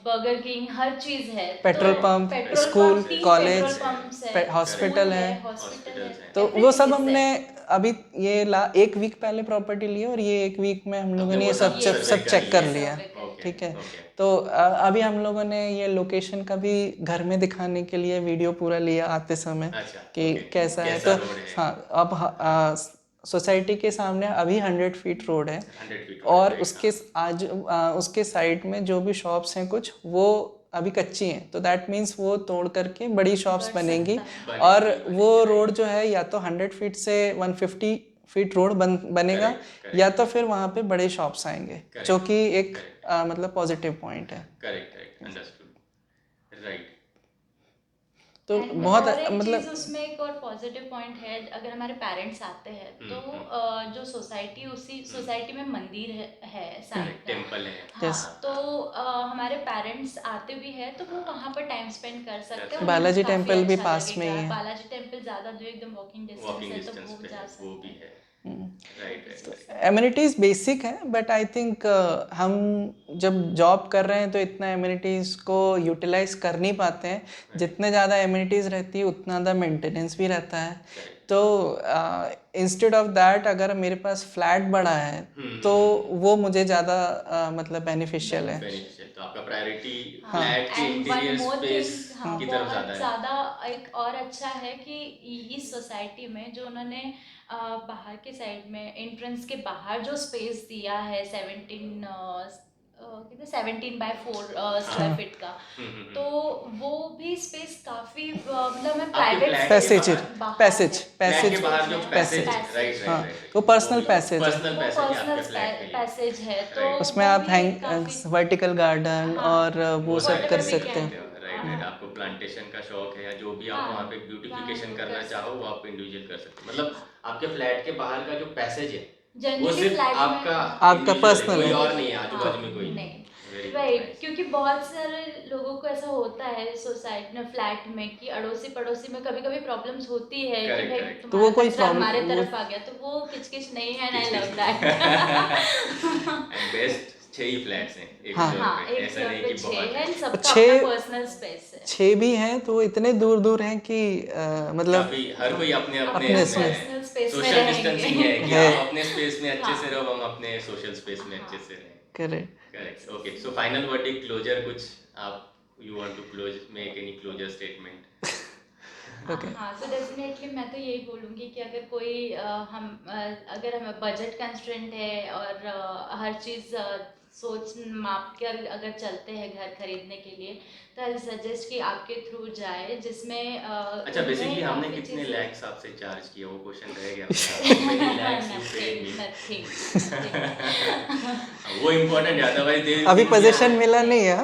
बर्गर किंग, हर चीज है। पेट्रोल तो pump, petrol school, pump, 3 college, petrol pumps है, हॉस्पिटल स्कूल है, हॉस्पिटल है, तो every वो सब चीज़ है। हमने अभी ये 1 वीक पहले प्रॉपर्टी ली है, और ये 1 वीक में हम लोगों ने ये सब चेक कर लिया, ठीक है। तो अभी हम लोगों ने ये लोकेशन का भी घर में दिखाने के लिए वीडियो पूरा लिया आते समय अच्छा, कि okay. कैसा है। कैसा तो रोड है? हाँ, अब सोसाइटी के सामने अभी 100 फीट रोड है, 100 फीट और उसके उसके साइड में जो भी शॉप्स हैं कुछ, वो अभी कच्ची हैं, तो दैट मीन्स वो तोड़ करके बड़ी शॉप्स बनेंगी, और वो रोड जो है या तो 100 फीट से 150 फीट रोड बनेगा, या तो फिर वहाँ पे बड़े शॉप्स आएंगे, जो कि एक मतलब पॉजिटिव पॉइंट है। Correct correct, understood, right. तो And बहुत और एक मतलब चीज उसमें एक और पॉजिटिव पॉइंट है, अगर हमारे पेरेंट्स आते हैं तो जो सोसाइटी, उसी सोसाइटी में मंदिर है साईं का, टेम्पल है। हाँ, तो हमारे पेरेंट्स आते भी है तो वो वहाँ पर टाइम स्पेंड कर सकते हैं। बालाजी उन्हें काफी टेम्पल भी अच्छा पास में ही लगेगा। है। बालाजी टेम्पल ज्यादा जो एकदम वॉकिंग डिस्टेंस है, तो वो जा सकते वो भी हैं। है, राइट। एमिनिटीज़ बेसिक है, बट आई थिंक हम जब जॉब कर रहे हैं तो इतना एमिनिटीज़ को यूटिलाइज कर नहीं पाते हैं। जितने ज़्यादा एमिनिटीज़ रहती है उतना ज़्यादा मेंटेनेंस भी रहता है। तो इंस्टेड ऑफ दैट, अगर मेरे पास फ्लैट बड़ा है तो वो मुझे ज़्यादा मतलब बेनिफिशियल है। तो आपका प्रायोरिटी हाँ, फ्लैट के and one interior more space thing, हाँ, की तरफ बहुत ज्यादा है। ज़्यादा एक और अच्छा है कि इस सोसाइटी में जो उन्होंने बाहर के साइड में एंट्रेंस के बाहर जो स्पेस दिया है 17x4 स्क्वायर फीट का, तो वो भी स्पेस काफी मतलब मैं प्राइवेट पैसेज के बाहर जो पैसेज, राइट हाँ, राइट, वो पर्सनल पैसेज है, पर्सनल पैसेज है, तो उसमें वो आप भी काफी वर्टिकल गार्डन और वो सब कर सकते हैं। राइट। आपको प्लांटेशन का शौक है या जो भी आप वहाँ पे ब्यूटिफिकेशन करना चाहो वो आप इंडिविजुअल कर सकते हो। मतलब आपके फ्लैट के बाहर का जो पैसेज है वो सिर्फ आपका पर्सनल कोई है, और नहीं है, आजू बाजू में कोई नहीं, Very good, राइट। nice. क्योंकि बहुत सारे लोगों को ऐसा होता है सोसाइटी में, फ्लैट में, कि अड़ोसी पड़ोसी में कभी कभी प्रॉब्लम्स होती है कि Correct, भाई correct. तो वो तुम्हारा कोई कचरा problem- हमारे वो- तरफ आ गया, तो वो किचकिच नहीं है, I love that. And best 6 he flats हैं एक हाँ। फ्लोर हाँ, पे, एक ऐसा फ्लोर नहीं पे कि 6 बहुत है, है। सबका छः- अपना पर्सनल स्पेस है। 6 भी हैं तो इतने दूर दूर हैं कि मतलब काफी हर कोई अपने अपने अपने इसमें पर्सनल स्पेस में सोशल रहेंगे। डिस्टेंसिंग है कि है। आप अपने स्पेस में अच्छे से हाँ। रहो, हम अपने सोशल स्पेस में अच्छे से रहें। Correct. Correct, okay. So final verdict, closure, कुछ आप you want to close, make any closure statement? हाँ, तो डेफिनेटली मैं तो यही बोलूँगी कि अगर कोई अगर हमें बजट कंस्ट्रेंट है और हर चीज़ सोच माप कर अगर चलते हैं घर खरीदने के लिए, तो आई सजेस्ट कि आपके थ्रू जाए, जिसमें अच्छा, बेसिकली हमने काफ़ी कितने चीज़ें लैक्स आपसे चार्ज किया, वो क्वेश्चन रह गया नथिंग। वो इम्पोर्टेंट है, अदरवाइज अभी पोजीशन मिला नहीं है।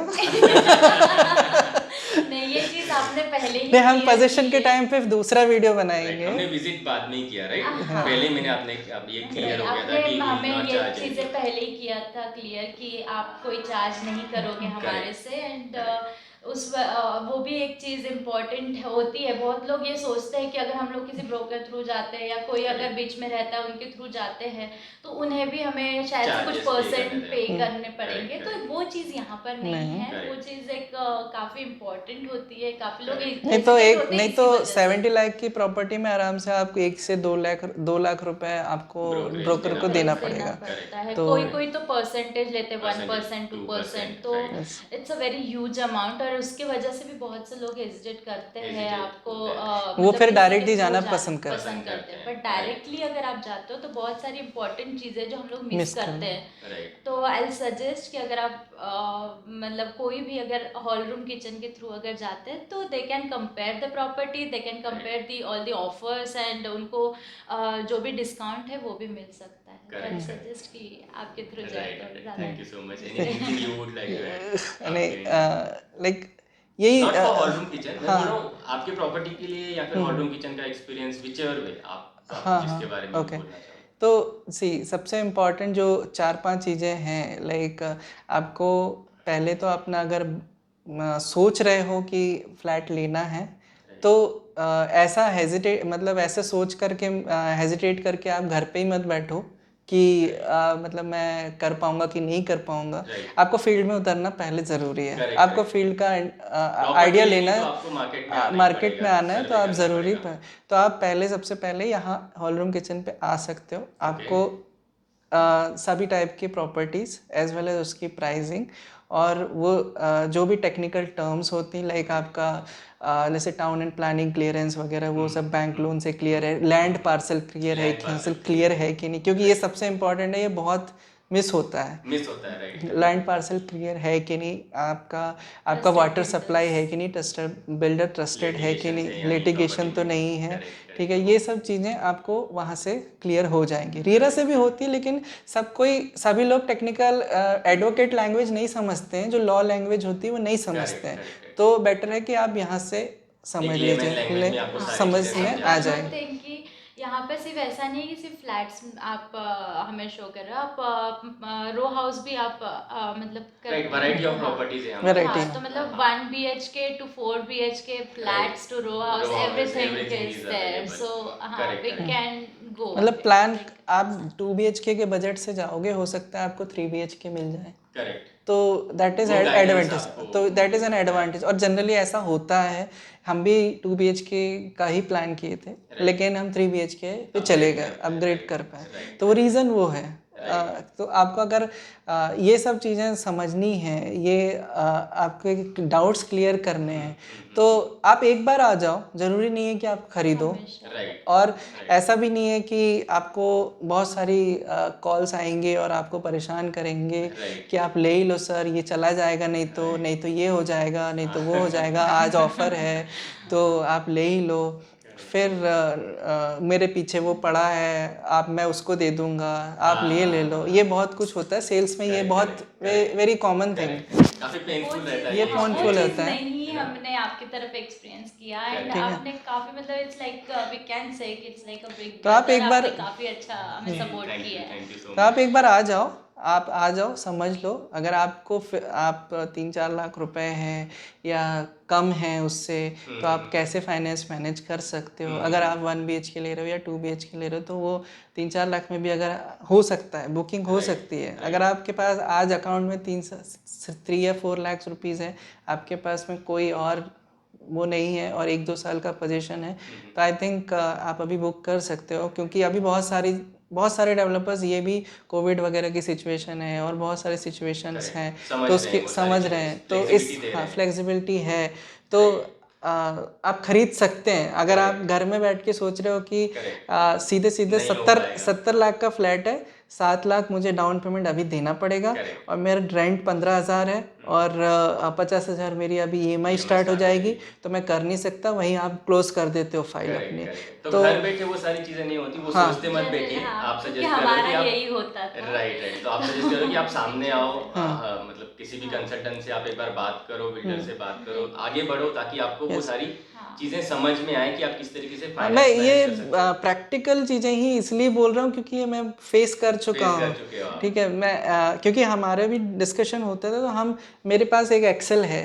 नहीं, ये चीज़ आपने पहले ही नहीं, हम clear पोजीशन की के है। टाइम पे दूसरा वीडियो राइट, बनाएंगे। हमने विजिट बाद में ही किया, राइट? हाँ। पहले मैंने आपने अब ये क्लियर हो गया था आपने कि हमें नॉट ये चार्ज चीज़ें पहले ही किया था क्लियर कि आप कोई चार्ज नहीं करोगे हमारे से, एंड वो भी एक चीज़ इम्पोर्टेंट होती है। बहुत लोग ये सोचते हैं कि अगर हम लोग किसी ब्रोकर थ्रू जाते हैं या कोई अगर बीच में रहता है उनके थ्रू जाते हैं तो उन्हें भी हमें शायद से कुछ परसेंट पे करने पड़ेंगे, तो वो चीज़ यहाँ पर नहीं है। वो चीज़ एक काफ़ी इम्पोर्टेंट होती है, काफ़ी लोग नहीं तो 70 लाख की प्रॉपर्टी में आराम से आपको 1 से 2 लाख रुपए आपको ब्रोकर को देना पड़ेगा। तो कोई तो परसेंटेज लेते 1%, 2%, तो it's a very huge amount. पर उसके वजह से भी बहुत से लोग हेजिटेट करते हैं आपको वो मतलब फिर किसी डायरेक्ट के ही थ्रू जाना जाना पसंद करते हैं, बट डायरेक्टली अगर आप जाते हो तो बहुत सारी इंपॉर्टेंट चीज़ें जो हम लोग मिस करते हैं। तो आई सजेस्ट कि अगर आप मतलब कोई भी अगर हॉल रूम किचन के थ्रू अगर जाते हैं तो they can compare the property, they can compare the all the offers and उनको जो भी डिस्काउंट है वो भी मिल सकता है। आई सजेस्ट कि आपके थ्रू जाए तो ज़्यादा। Thank you so much. Anything you would like to add? नहीं लाइक यही not for Hall Room Kitchen, मैं हाँ बोल रहा हूँ आपके प्रॉपर्टी के लिए या फिर हॉल रूम किचन का एक्सपीरियंस, व्हिचएवर वे आप हाँ जिसके हाँ बारे में ओके। बोलना चाहो। तो सबसे इम्पोर्टेंट जो 4-5 चीज़ें हैं लाइक आपको पहले तो अपना अगर सोच रहे हो कि फ्लैट लेना है तो ऐसा हेजिटेट मतलब ऐसे सोच करके हेजिटेट करके आप घर पे ही मत बैठो कि मतलब मैं कर पाऊंगा कि नहीं कर पाऊंगा। आपको फील्ड में उतरना पहले ज़रूरी है। आपको फील्ड का आइडिया लेना है, आपको मार्केट में आना है तो आप ज़रूरी तो आप पहले सबसे पहले यहाँ हॉल रूम किचन पे आ सकते हो। आपको सभी टाइप की प्रॉपर्टीज़ एज वेल एज उसकी प्राइसिंग और वो जो भी टेक्निकल टर्म्स होती हैं लाइक आपका जैसे टाउन एंड प्लानिंग क्लियरेंस वगैरह वो सब बैंक लोन से क्लियर है, लैंड पार्सल क्लियर है कि नहीं, क्योंकि ये सबसे इम्पोर्टेंट है, ये बहुत मिस होता है। राइट। लैंड पार्सल क्लियर है कि नहीं, आपका वाटर सप्लाई है कि नहीं, बिल्डर ट्रस्टेड है कि नहीं, लिटिगेशन तो नहीं है, ठीक है। ये सब चीज़ें आपको वहाँ से क्लियर हो जाएंगी। रीरा से भी होती है लेकिन सभी लोग टेक्निकल एडवोकेट लैंग्वेज नहीं समझते हैं, जो लॉ लैंग्वेज होती है वो नहीं समझते हैं। तो बेटर है कि आप यहाँ से समझ लीजिए, समझ में आ जाएंगे। कि यहाँ पे सिर्फ ऐसा नहीं है कि सिर्फ फ्लैट्स आप हमें शो कर रहे हो, आप रो हाउस भी आप मतलब राइट, वैरायटी ऑफ प्रॉपर्टीज है वैरायटी तो मतलब 1 BHK to 4 BHK flats to row house everything is there, so हाँ वी कैन गो। मतलब प्लान आप 2 BHK के बजट से जाओगे, हो सकता है आपको 3 BHK मिल जाए। करेक्ट। तो दैट इज़ एडवांटेज, तो दैट इज़ एन एडवांटेज। और जनरली ऐसा होता है, हम भी 2 BHK का ही प्लान किए थे लेकिन हम 3 BHK पे चले गए, अपग्रेड कर पाए। तो वो रीज़न वो है। तो आपको अगर ये सब चीज़ें समझनी है, ये आपके डाउट्स क्लियर करने हैं तो आप एक बार आ जाओ, ज़रूरी नहीं है कि आप खरीदो। और ऐसा भी नहीं है कि आपको बहुत सारी कॉल्स आएंगे और आपको परेशान करेंगे कि आप ले ही लो सर, ये चला जाएगा, नहीं तो ये हो जाएगा, नहीं तो वो हो जाएगा, आज ऑफ़र है तो आप ले ही लो। फिर मेरे पीछे वो पड़ा है, मैं उसको दे दूंगा, आप ले लो। ये बहुत कुछ होता है सेल्स में, ये बहुत वेरी कॉमन थिंग, काफी पेनफुल रहता है ये पेनफुल होता है। नहीं हमने आपकी तरफ एक्सपीरियंस किया एंड आपने काफी मतलब it's like we can say it's like a big, तो आप एक बार काफी अच्छा हमें सपोर्ट किया है। तो आप एक बार आ जाओ, समझ लो। अगर आपको आप 3-4 लाख रुपए हैं या कम हैं उससे, तो आप कैसे फाइनेंस मैनेज कर सकते हो। अगर आप 1 BHK ले रहे हो या 2 BHK ले रहे हो तो वो 3-4 लाख में भी अगर हो सकता है, बुकिंग हो सकती है। अगर आपके पास आज अकाउंट में 3 या 4 लाख रुपीज़ है, आपके पास में कोई और वो नहीं है और 1-2 साल का पोजीशन है, तो आई थिंक आप अभी बुक कर सकते हो। क्योंकि अभी बहुत सारे डेवलपर्स ये भी कोविड वगैरह की सिचुएशन है और बहुत सारे सिचुएशंस हैं तो उसकी समझ रहे हैं, तो इस फ्लेक्सिबिलिटी है तो आप खरीद सकते हैं। अगर आप घर में बैठ के सोच रहे हो कि सीधे 70 लाख का फ्लैट है, 7 लाख मुझे डाउन पेमेंट अभी देना पड़ेगा और मेरा रेंट 15,000 है और 50,000 मेरी अभी EMI स्टार्ट हो जाएगी, तो मैं कर नहीं सकता। वहीं आप क्लोज कर देते हो फाइल अपनी। तो घर बैठे वो सारी चीजें नहीं होती, वो सोचते मत बैठिए। आप सजेस्ट कर रहे हो कि आप यही होता था। राइट, तो आप सजेस्ट करो कि आप सामने आओ, मतलब किसी भी कंसल्टेंट से आप एक बार बात करो, बिल्डर से बात करो, आगे बढ़ो ताकि आपको वो सारी चीजें समझ में आए कि आप किस तरीके से फाइनेंस मैं मैनेज ये कर सकते हो। प्रैक्टिकल चीज़ें ही इसलिए बोल रहा हूँ क्योंकि ये मैं फेस कर चुका हूँ, ठीक है। मैं क्योंकि हमारे भी डिस्कशन होते थे तो मेरे पास एक एक्सेल है,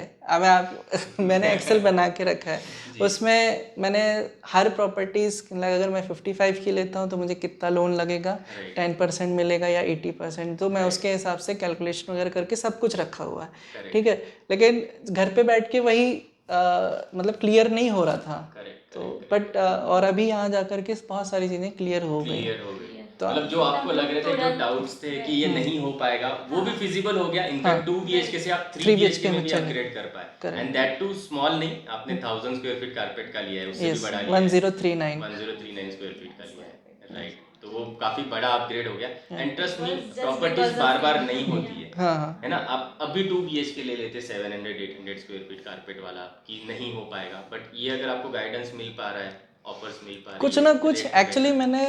मैंने एक्सेल बना के रखा है। उसमें मैंने हर प्रॉपर्टीज़, अगर मैं 55 की लेता हूँ तो मुझे कितना लोन लगेगा, 10% मिलेगा या 80%, तो मैं उसके हिसाब से कैलकुलेशन वगैरह करके सब कुछ रखा हुआ है, ठीक है। लेकिन घर पे बैठ के वही मतलब क्लियर नहीं हो रहा था। तो बट और अभी यहाँ जा कर के बहुत सारी चीज़ें क्लियर हो गई। तो तो मतलब जो आपको लग रहे थे, जो डाउट्स थे कि ये नहीं हो पाएगा, वो भी फिजिबल हो गया। इनफैक्ट 2 BHK से आप 3 BHK में भी अपग्रेड कर पाए, एंड दैट टू स्मॉल नहीं, आपने 1000 स्क्वायर फीट कारपेट का लिया है, उससे भी बड़ा लिया है, 1039 स्क्वायर फीट का लिया है, राइट। तो वो काफी बड़ा अपग्रेड हो गया। एंड ट्रस्ट मी, प्रॉपर्टीज बार बार नहीं होती है ना। आप अभी 2 BHK ले लेते 700-800 स्क्वायर फीट कारपेट वाला, कि नहीं हो पाएगा, बट ये अगर आपको गाइडेंस मिल पा रहा है, ऑफर्स मिल पा रही है, कुछ ना कुछ एक्चुअली मैंने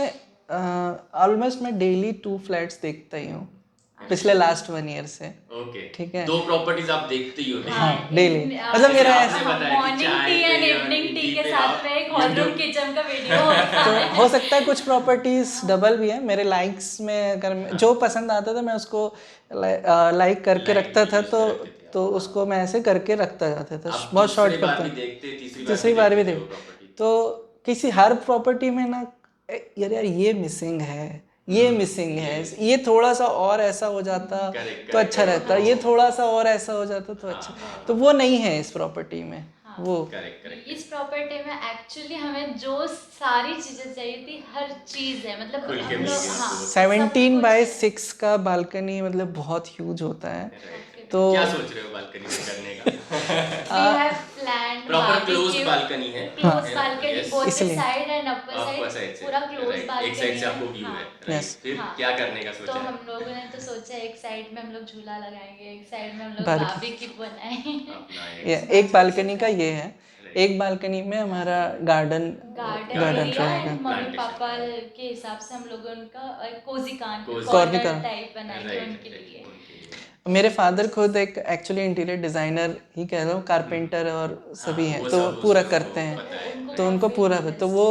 ऑलमोस्ट मैं डेली 2 फ्लैट्स देखता ही हूँ पिछले लास्ट 1 ईयर से। ओके, ठीक है, 2 प्रॉपर्टीज आप देखते ही हो डेली। मतलब मेरा ऐसा morning tea and evening tea के साथ में एक हॉल रूम किचन का वीडियो होता है। तो हो सकता है कुछ प्रॉपर्टीज डबल भी है मेरे लाइक्स में, अगर जो पसंद आता था मैं उसको लाइक करके रखता था, तो उसको मैं ऐसे करके रखता जाता था, बहुत शॉर्ट करता, तीसरी बार भी देख। तो किसी हर प्रॉपर्टी में ना यार ये मिसिंग है, ये मिसिंग है, ये थोड़ा सा और ऐसा हो जाता तो अच्छा रहता, ये थोड़ा सा और ऐसा हो जाता तो अच्छा, तो वो नहीं है इस प्रॉपर्टी में। वो इस प्रॉपर्टी में एक्चुअली हमें जो सारी चीजें चाहिए थी, हर चीज है, मतलब हम लोग 17/6 का बालकनी, मतलब बहुत ह्यूज होता है। तो क्या सोच रहे हो बालकनी में करने का? We have planned proper barbecue, close balcony है, क्लोज बालकनी, बोथ इसलिए साइड एंड अपर साइड पूरा क्लोज बालकनी, एक साइड से आपको व्यू है, राइट। फिर क्या करने का सोचा तो है? हम लोगों ने तो सोचा एक साइड में हम लोग झूला लगाएंगे, एक साइड में हम लोग बारबेक्यू बनाएंगे। एक बालकनी का ये है, एक बालकनी में हमारा garden area and mummy papa के हिसाब से हम लोगों का कोजी कॉर्नर टाइप बनाएंगे उनके लिए। मेरे फादर खुद एक एक्चुअली इंटीरियर डिज़ाइनर ही कह रहा हूँ, कारपेंटर और सभी हैं, तो पूरा करते हैं, तो उनको पूरा, तो वो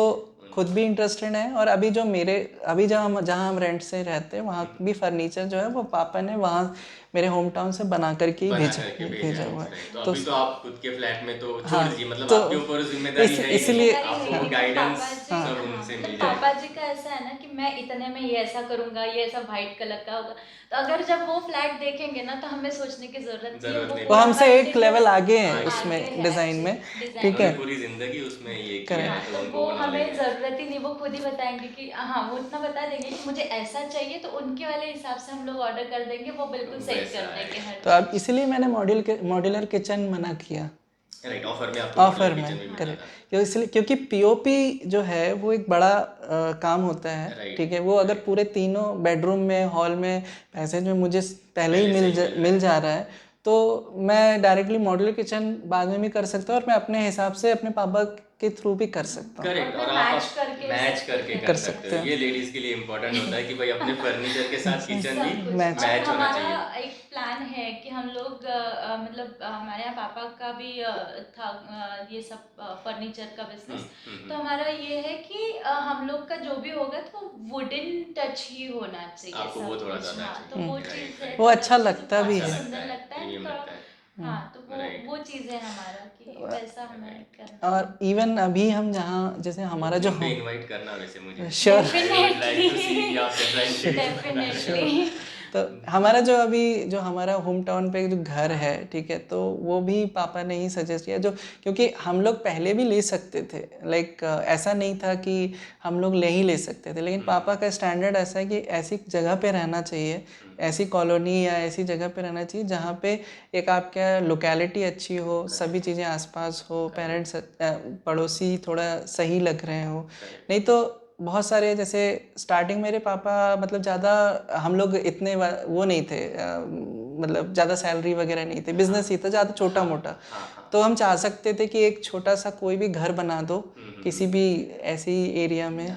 खुद भी इंटरेस्टेड है। और अभी जहाँ हम रेंट से रहते हैं वहाँ भी फर्नीचर जो है वो पापा ने वहाँ मेरे होम टाउन से बना करके ही भेजा हुआ है। तो अभी तो आप खुद के फ्लैट में तो छोड़ दीजिए, मतलब आपके ऊपर जिम्मेदारी है, इसलिए आपको गाइडेंस सब उनसे मिल जाएगा। पापा जी का ऐसा है ना कि मैं इतने में ये ऐसा करूंगा, ये ऐसा व्हाइट कलर का होगा, तो अगर जब वो फ्लैट देखेंगे ना तो हमें सोचने की जरूरत नहीं, वो हमसे एक लेवल आगे हैं उसमें डिजाइन में, ठीक है, पूरी जिंदगी उसमें ये किया है, तो वो हमें जरूरत ही नहीं, वो खुद ही बताएंगे कि हाँ, वो इतना बता देंगे कि मुझे ऐसा चाहिए, तो उनके वाले हिसाब से हम लोग ऑर्डर कर देंगे, वो बिल्कुल सही कर देंगे हर। तो अब इसलिए मैंने मॉड्यूलर किचन मना किया, राइट, ऑफर में करेक्ट, इसलिए क्योंकि पीओपी जो है वो एक बड़ा काम होता है, ठीक है। वो अगर पूरे तीनों बेडरूम में, हॉल में, पैसेज में मुझे पहले ही मिल जा रहा है, तो मैं डायरेक्टली मॉड्यूलर किचन बाद में भी कर सकता हूँ, और मैं अपने हिसाब से अपने पापा के थ्रू भी कर सकता हूँ। करेक्ट, और आप मैच करके कर सकते हो। ये लेडीज के लिए इम्पोर्टेंट होता है कि भाई अपने फर्नीचर के साथ किचन भी मैच होना चाहिए। हमारा एक प्लान है कि हम लोग मतलब हमारे यहाँ पापा का भी था ये सब फर्नीचर का बिजनेस, तो हमारा ये है कि हम लोग का जो भी होगा तो वुडन टच ही होना चाहिए, आपको वो थोड़ा ज़्यादा तो वो चीज़ है, वो अच्छा लगता भी है, सुंदर लगता है, हाँ, तो वो चीज़ है हमारा कि वैसा हमें करना। और इवन अभी हम जहाँ, जैसे हमारा जो इनवाइट करना वैसे मुझे, श्योर, डेफिनेटली। तो हमारा जो अभी जो हमारा होम टाउन पे जो घर है, ठीक है, तो वो भी पापा ने ही सजेस्ट किया, जो क्योंकि हम लोग पहले भी ले सकते थे, लाइक ऐसा नहीं था कि हम लोग ले ही ले सकते थे, लेकिन पापा का स्टैंडर्ड ऐसा है कि ऐसी जगह पे रहना चाहिए, ऐसी कॉलोनी या ऐसी जगह पे रहना चाहिए जहाँ पे एक आपका लोकेलिटी अच्छी हो, सभी चीज़ें आसपास हो, पेरेंट्स पड़ोसी थोड़ा सही लग रहे हो। नहीं तो बहुत सारे, जैसे स्टार्टिंग मेरे पापा मतलब ज़्यादा, हम लोग इतने वो नहीं थे, मतलब ज़्यादा सैलरी वगैरह नहीं थे, बिजनेस ही था ज़्यादा छोटा मोटा, तो हम चाह सकते थे कि एक छोटा सा कोई भी घर बना दो किसी भी ऐसी एरिया में,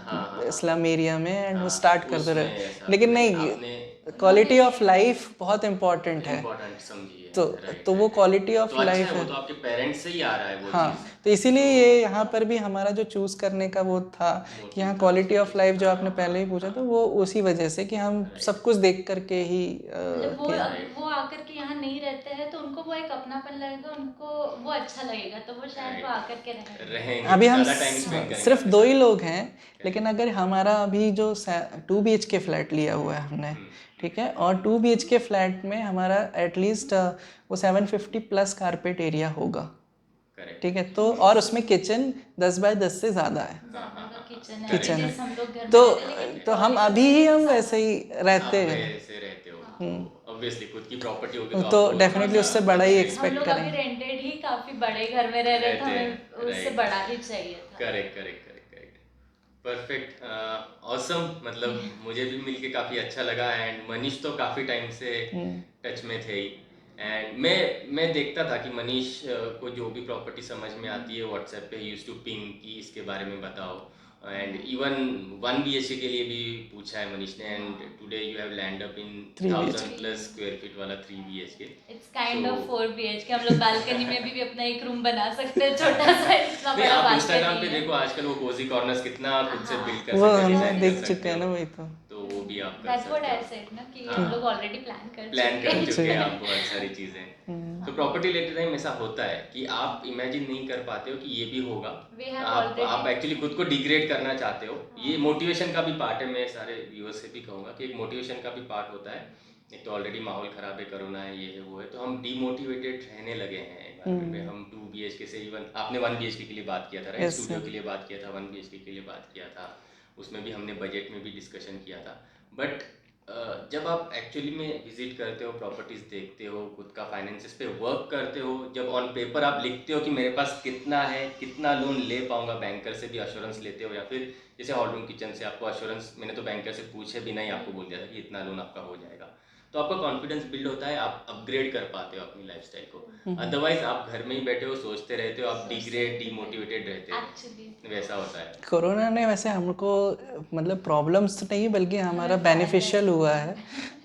स्लम एरिया में, एंड वो स्टार्ट कर दो रहे, लेकिन नहीं, क्वालिटी ऑफ लाइफ बहुत इम्पोर्टेंट है, तो वो क्वालिटी ऑफ लाइफ है, तो आपके पेरेंट्स से ही आ रहा है वो हाँ, चीज़। तो इसीलिए ये यहाँ पर भी हमारा जो चूज करने का वो था कि यहाँ क्वालिटी ऑफ लाइफ जो आपने पहले ही पूछा, तो वो उसी वजह से कि हम सब कुछ देख करके ही वो आकर के यहाँ नहीं रहते हैं, तो उनको वो एक अपनापन लगेगा, उनको वो अच्छा लगेगा, तो वो शायद वो आकर के रहेंगे। अभी हम सिर्फ 2 ही लोग हैं, लेकिन अगर हमारा अभी जो 2 BHK फ्लैट लिया हुआ है हमने, ठीक है, और 2 BHK फ्लैट में हमारा एटलीस्ट वो 750 प्लस कारपेट एरिया होगा, करेक्ट। ठीक है, तो और उसमें किचन 10 बाय 10 से ज़्यादा है। किचन है, किचन है। हम लोग घर में तो रहते हैं, लेकिन तो हम toilet अभी ही हम वगैरह वैसे ही रहते आप हैं, वैसे रहते हो तो ऑब्वियसली खुद की प्रॉपर्टी होगी तो तो आपको डेफिनेटली उससे बड़ा ही हम एक्सपेक्ट लोग अभी करेंगे। रेंटेड ही काफी बड़े घर में रह रहे थे, रहते हैं, हमें उससे right. बड़ा ही चाहिए था। Correct correct correct correct, perfect, awesome. मतलब मुझे भी मिलके काफ़ी अच्छा लगा एंड मनीष तो काफ़ी टाइम से टच में थे ही। एंड मैं देखता था कि मनीष को जो भी प्रॉपर्टी समझ में आती है व्हाट्सएप पे यूज टू पिंग कि इसके बारे में बताओ, एंड इवन 1 BHK के लिए भी पूछा है मनीष ने, and today you have land up in 3 1000+ square feet वाला 3 BHK। It's kind of 4 BHK। हम लोग बालकनी में भी अपना एक रूम बना सकते हैं छोटा सा, इतना नहीं, बड़ा आप इंस्टाग्राम बालकनी पे है। देखो आजकल वो कोजी कॉर्नर्स कितना खुद से बिल्ड कर वो सकते हो, हम डिजाइन कर देख चुके सकते हैं ना, हो, वही तो वो भी आप कर दैट्स व्हाट सकते आई हो। सेड ना कि हाँ। हम लोग ऑलरेडी प्लान कर चुके हैं हैं। आप बहुत सारी चीजें। तो प्रॉपर्टी लेते टाइम ऐसा होता है कि आप इमेजिन नहीं कर पाते हो कि ये भी होगा। We have आप already- एक्चुअली खुद को डिग्रेड करना चाहते हो। ये मोटिवेशन का भी पार्ट है, मैं सारे व्यूअर्स से भी कहूँगा कि एक मोटिवेशन का भी पार्ट होता है। एक तो ऑलरेडी माहौल खराब है, कोरोना है, ये है वो है, तो हम डीमोटिवेटेड रहने लगे हैं एनवायरमेंट में। हम 2 BHK से, इवन आपने 1 BHK के लिए बात किया था राइट, Yes, स्टूडियो sir. के लिए बात किया था, 1 BHK के लिए बात किया था, उसमें भी हमने बजट में भी डिस्कशन किया था। बट जब आप एक्चुअली में विजिट करते हो, प्रॉपर्टीज देखते हो, खुद का फाइनेंसेस पे वर्क करते हो, जब ऑन पेपर आप लिखते हो कि मेरे पास कितना है, कितना लोन ले पाऊंगा, बैंकर से भी अश्योरेंस लेते हो, या फिर जैसे हॉल रूम किचन से आपको अश्योरेंस, मैंने तो बैंकर से पूछे बिना ही आपको बोल दिया था कि इतना लोन आपका हो जाएगा, तो आपका कॉन्फिडेंस बिल्ड होता है, आप अपग्रेड कर पाते हो अपनी लाइफस्टाइल को। अदरवाइज आप घर में ही बैठे हो, सोचते रहते हो, आप डिग्रेड, डिमोटिवेटेड रहते हो, एक्चुअली वैसा होता है। कोरोना ने वैसे हमको मतलब प्रॉब्लम्स तो नहीं बल्कि हमारा बेनिफिशियल हुआ है,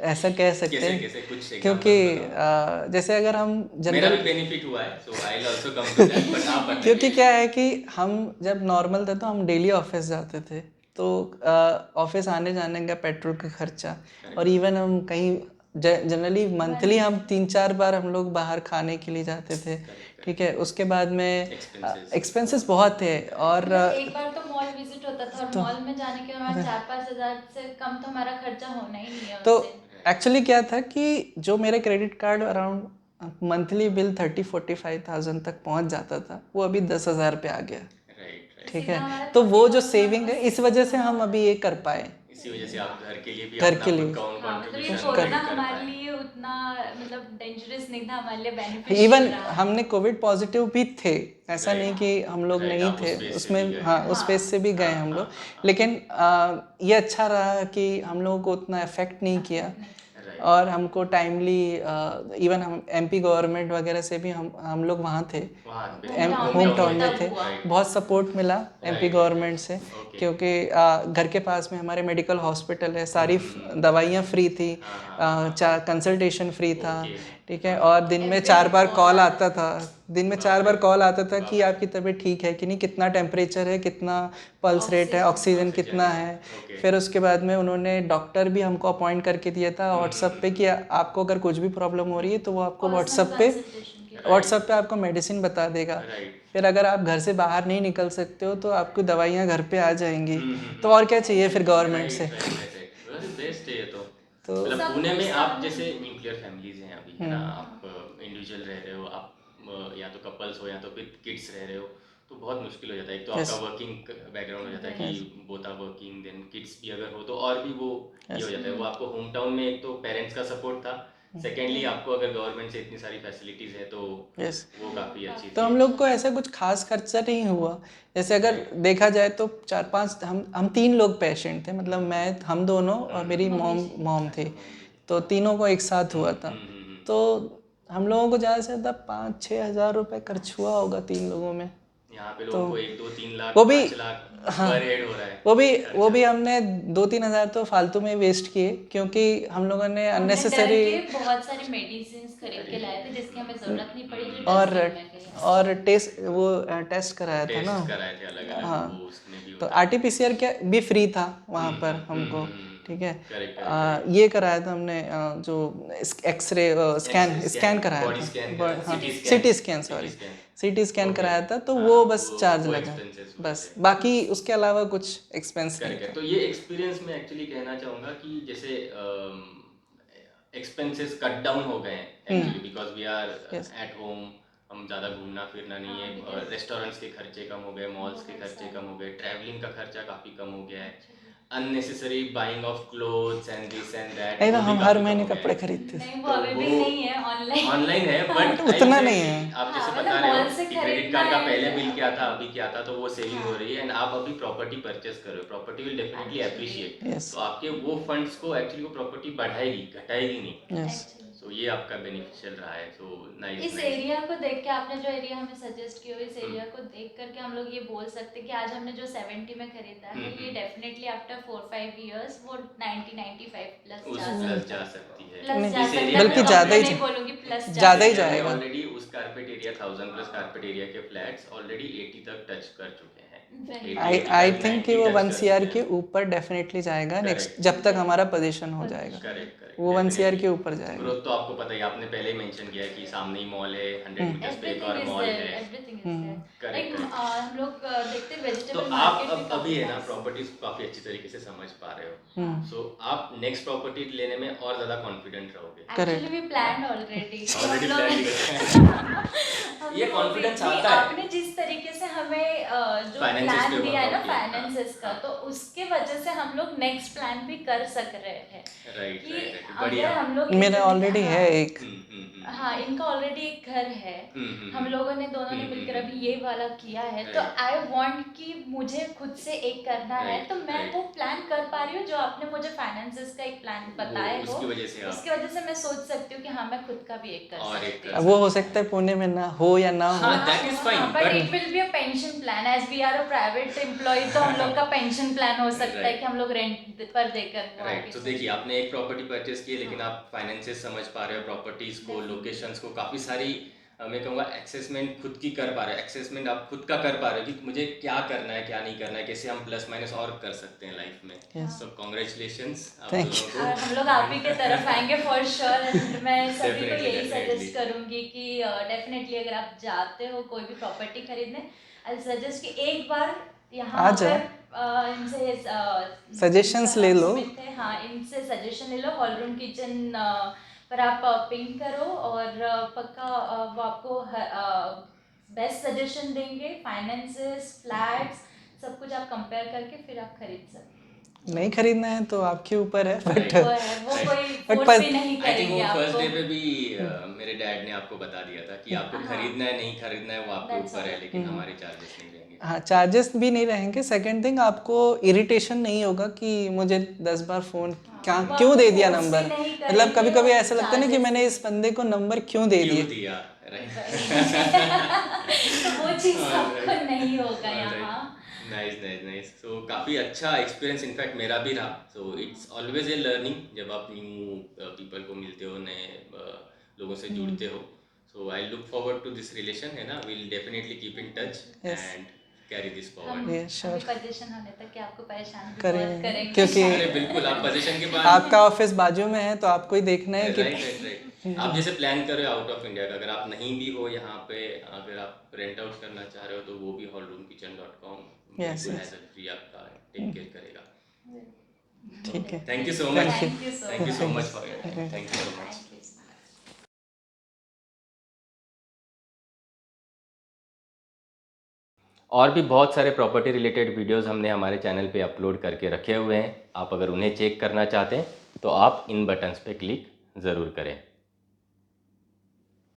ऐसा कह सकते कैसे हैं। कैसे कुछ क्योंकि एग्जांपल्स बताओ। जैसे अगर हम मेरा भी जनरल, बेनिफिट हुआ है, so I will also come to that, but आप बताइए। क्योंकि क्या है कि हम जब नॉर्मल थे तो हम डेली ऑफिस जाते थे, तो ऑफिस आने जाने का पेट्रोल का खर्चा, और इवन हम कहीं जनरली मंथली हम 3-4 बार हम लोग बाहर खाने के लिए जाते थे, ठीक है। उसके बाद में एक्सपेंसेस बहुत थे, और मतलब एक बार तो मॉल विजिट होता था, और मॉल में जाने के बाद 4-5 हज़ार से कम तो हमारा खर्चा होना ही नहीं है तो उससे। एक्चुअली क्या था कि जो मेरे credit card around monthly bill 30-45,000 तक पहुंच जाता था, वो अभी 10,000 पे आ गया, राइट, ठीक सीधा है। हमारा तो वो जो 30,000 सेविंग है, इस वजह से हम अभी ये कर पाए, इसी वजह से आप घर के लिए भी घर अपना के खुद लिए। का ओन हाँ, मतलब ये कंट्रीब्यूशन कोरोना कर हमारे पाए। लिए उतना मतलब डेंजरस नहीं था, हमारे लिए बेनिफिशियल इवन रहा। हमने कोविड पॉजिटिव भी थे, ऐसा नहीं कि हम लोग Right, नहीं आप थे उस phase से उसमें, भी गए हाँ हैं। उस फेज से भी गए हम लोग, लेकिन ये अच्छा रहा कि हम लोगों को उतना इफेक्ट नहीं किया, और हमको टाइमली इवन हम एमपी गवर्नमेंट वगैरह से भी हम लोग वहाँ थे, होम टाउन में थे, बहुत सपोर्ट मिला एमपी गवर्नमेंट से, क्योंकि घर के पास में हमारे मेडिकल हॉस्पिटल है, सारी दवाइयाँ फ्री थी, कंसल्टेशन फ्री था, ठीक है। और दिन में 4 बार कॉल आता था, दिन में 4 बार कॉल आता था कि आपकी तबीयत ठीक है कि नहीं, कितना टेम्परेचर है, कितना पल्स रेट है, ऑक्सीजन कितना है। फिर उसके बाद में उन्होंने डॉक्टर भी हमको अपॉइंट करके दिया था व्हाट्सएप पे कि आपको अगर कुछ भी प्रॉब्लम हो रही है तो वो आपको व्हाट्सएप पे आपको मेडिसिन बता देगा। फिर अगर आप घर से बाहर नहीं निकल सकते हो तो आपको दवाइयाँ घर पे आ जाएंगी, तो और क्या चाहिए फिर गवर्नमेंट से। बेस्ट है ये तो। तो मतलब पुणे में आप जैसे न्यूक्लियर फैमिलीज हैं अभी, है ना, आप इंडिविजुअल रह रहे हो, आप या तो कपल्स हो या तो फिर किड्स रह रहे हो, तो बहुत मुश्किल हो जाता है। एक तो आपका वर्किंग बैकग्राउंड हो जाता है कि both are working, then kids भी अगर हो तो और भी वो ये हो जाता है। वो आपको होम टाउन में एक तो पेरेंट्स का सपोर्ट था, सेकेंडली आपको अगर गवर्नमेंट से इतनी सारी फैसिलिटीज है तो वो काफ़ी अच्छी थी। तो हम लोग को ऐसा कुछ खास खर्चा नहीं हुआ। जैसे अगर देखा जाए तो 4-5 हम 3 लोग पेशेंट थे, मतलब मैं, हम दोनों और मेरी मॉम थी, तो तीनों को एक साथ हुआ था। तो हम लोगों को ज़्यादा से ज़्यादा 5-6 हज़ार रुपये खर्च हुआ होगा 3 लोगों में। यहाँ पे लोगों को 1-2-3 लाख, वो भी 5 लाख हाँ, पर हेड हो रहा है। वो भी हमने 2-3 हज़ार तो फालतू में वेस्ट किए, क्योंकि हम लोगों ने अननेसेसरी बहुत सारी मेडिसिन खरीद के लाए थे जिसकी हमें जरूरत नहीं पड़ी, जो और टेस्टिंग में गई। टेस्ट कराया था ना, टेस्ट कराए थे अलग अलग, हाँ, वो उसमें भी तो होता है। RT-PCR क्या भी फ्री था वहाँ पर हमको, ठीक है। करेक्ट, ये कराया था हमने, जो एक्सरे स्कैन कराया बॉडी था, स्कैन, हाँ CT scan, scan, CT scan कराया था, तो हाँ, वो बस चार्ज वो लगा, expenses हुए बस थे। बाकी उसके अलावा कुछ एक्सपेंस नहीं करेक्ट है। था। तो ये एक्सपीरियंस में एक्चुअली कहना चाहूँगा कि जैसे एक्सपेंसेस कट डाउन हो गए हैं actually, because we are Yes. At home, हम ज़्यादा घूमना फिरना नहीं है, और रेस्टोरेंट्स के खर्चे कम हो गए, मॉल्स के खर्चे कम हो गए, ट्रैवलिंग का खर्चा काफ़ी कम हो गया है, unnecessary buying of clothes and this and that नहीं तो वो भी हम हर काफ़ी कम महीने हो गया कपड़े है। खरीदते थे। नहीं वो अभी भी नहीं है, ऑनलाइन ऑनलाइन है बट उतना नहीं है। आप जैसे हाँ, बता मतलब रहे मॉल हो से कि क्रेडिट खरीदना कार्ड का है पहले तो बिल क्या था ऑलरेडी अभी क्या था, तो वो सेविंग हो रही है, एंड आप अभी प्रॉपर्टी परचेस कर रहे हो, property will definitely Actually, appreciate, yes तो आपके वो फंड्स को एक्चुअली वो प्रॉपर्टी बढ़ाएगी, घटाएगी नहीं। यस एक्चुअली सो ये आपका बेनिफिशियल रहा है, सो नाइस इस नाइस। एरिया को देख के, आपने जो एरिया हमें सजेस्ट किया, इस एरिया को देख करके हम लोग ये बोल सकते हैं कि आज हमने जो 70 में खरीदा है, ये डेफिनेटली आफ्टर 4-5 इयर्स वो 90-95 प्लस उस जा प्लस सकता जा है, सकती है प्लस नहीं, जा इस सकता एरिया है। में बल्कि मैं ज़्यादा ही नहीं बोलूंगी, प्लस जा ज़्यादा ही सकता है। जाएगा। ऑलरेडी उस carpet area 1000 plus carpet area के फ्लैट्स ऑलरेडी 80 तक टच कर चुके हैं, Very 80 आई 85 थिंक कि 90 वो टच 1 कर CR चुके के हैं। ऊपर डेफिनेटली जाएगा नेक्स्ट, करेक्ट जब तक हमारा पोजीशन हो जाएगा करेक्ट करेक्ट, वो 1 CR के ऊपर जाएगा। ग्रोथ तो आपको पता ही, आपने पहले ही मेंशन किया है कि सामने ही मॉल है, 100 मीटर्स पे एक एवरीथिंग और इज मॉल देयर, है। Everything is there. Correct like correct. हम लोग देखते हैं तो वेजिटेबल आप मार्केट भी अभी काफी है ना nice। प्रॉपर्टीज को काफी अच्छी तरीके से समझ पा रहे हो, हाँ सो आप नेक्स्ट प्रॉपर्टी लेने में और ज्यादा कॉन्फिडेंट रहोगे। Actually correct we planned already already हम प्लान लोग ये हम कॉन्फिडेंस लोग आता है आपने जिस तरीके से हमें जो फाइनेंसेस प्लान पे दिया है ना वर्कआउट किया। फाइनेंसेस का, तो उसके वजह से हम लोग नेक्स्ट प्लान भी कर सक रहे हैं राइट कि राइट अगर बढ़िया। हम लोग मेरा ऑलरेडी है एक। हाँ इनका ऑलरेडी एक घर है, हम लोगों ने दोनों ने मिलकर अभी ये वाला किया है, तो Right. आई वांट कि मुझे खुद से एक करना है, Right, तो मैं right. वो प्लान कर पा रही हूँ जो आपने मुझे फाइनेंसेस का एक प्लान बताया हो, उसकी वजह से आप उसकी वजह से मैं सोच सकती हूँ कि हाँ मैं खुद का भी एक कर और एक सकती कर हूँ। वो हो सकता है पुणे में ना हो या ना हो। हाँ that is fine but but it will be a pension plan, as we are a private employ, तो हम लोग का पेंशन प्लान हो सकता है Right. कि हम लोग रेंट पर देकर वो राइट, आगे तो चले। देखिए आपने एक प्रॉपर्टी परचेस की है, लेकिन आप फाइनेंसेस समझ पा रहे हो, प्रॉपर्टीज को, लोकेशंस को, काफ़ी सारी मैं कहूँगा एक्सेसमेंट खुद की कर पा रहे हो, एक्सेसमेंट आप खुद का कर पा रहे हो कि मुझे क्या करना है क्या नहीं करना है, कैसे हम प्लस माइनस और कर सकते हैं लाइफ में। Yes. सो कॉन्ग्रेचुलेशंस आप Thank दोनों और को। हम लोग आप ही के तरफ आएंगे फॉर श्योर, एंड मैं सभी को Definitely, यही definitely. सजेस्ट करूंगी कि डेफिनेटली अगर आप जाते हो कोई भी प्रॉपर्टी खरीदने, आई सजेस्ट कि एक बार यहाँ आ जाओ। अगर इनसे Suggestions ले लो। सीमित है, हाँ इनसे सजेशन ले लो, हॉल रूम किचन पर आप पिंग करो और पक्का वो आपको बेस्ट सजेशन देंगे, फाइनेंसेस फ्लैट्स सब कुछ आप कंपेयर करके फिर आप खरीद सकते हैं। नहीं खरीदना है तो आपके ऊपर है बट वो है, वो कोई फोर्स भी नहीं आई थिंक वो करेंगे फर्स्ट डे आपको। पे भी मेरे डैड ने आपको बता दिया था कि आपको हाँ। खरीदना है नहीं खरीदना है वो आपके That's ऊपर है, all. लेकिन हमारे चार्जेस नहीं रहेंगे। हाँ चार्जेस भी नहीं रहेंगे। सेकंड थिंग आपको इरिटेशन नहीं होगा कि मुझे 10 बार फोन क्या वो क्यों आपको दे दिया force भी नंबर, नहीं मतलब कभी करेंगे कभी और ऐसा लगता है ना कि charges मैंने इस बंदे को नंबर क्यों दे क्यों दिया। दिया राइट। तो वो चीज़ आपको नहीं होगा यहाँ। नाइस नाइस नाइस, सो काफ़ी अच्छा एक्सपीरियंस इनफैक्ट मेरा भी रहा। So it's always a learning जब आप न्यू पीपल को मिलते हो, नए लोगों से जुड़ते हो। So I look forward to this relation, है ना, will definitely keep in touch Yes. And carry this हम फॉरवर्ड। Yeah, sure. अभी पोजीशन होने तक कि आपको परेशान भी करेंगे, बहुत करेंगे क्योंकि अरे बिल्कुल, आप पोजीशन के बाद आपका ऑफिस बाजू में है तो आपको ही देखना है कि राइट राइट राइट, आप जैसे प्लान कर रहे हो आउट ऑफ इंडिया का, अगर आप नहीं भी हो यहाँ पे, अगर आप रेंट आउट करना चाह रहे हो तो वो भी hallroomkitchen.com Yes, बिल्कुल yes. हैसल फ्री आपका टेक केयर करेगा। ठीक है। Thank you so much, Thank you so thank you so much. Much for your time, thank you so much. Thank you so much. और भी बहुत सारे प्रॉपर्टी रिलेटेड वीडियोस हमने हमारे चैनल पे अपलोड करके रखे हुए हैं, आप अगर उन्हें चेक करना चाहते हैं तो आप इन बटन्स पे क्लिक ज़रूर करें।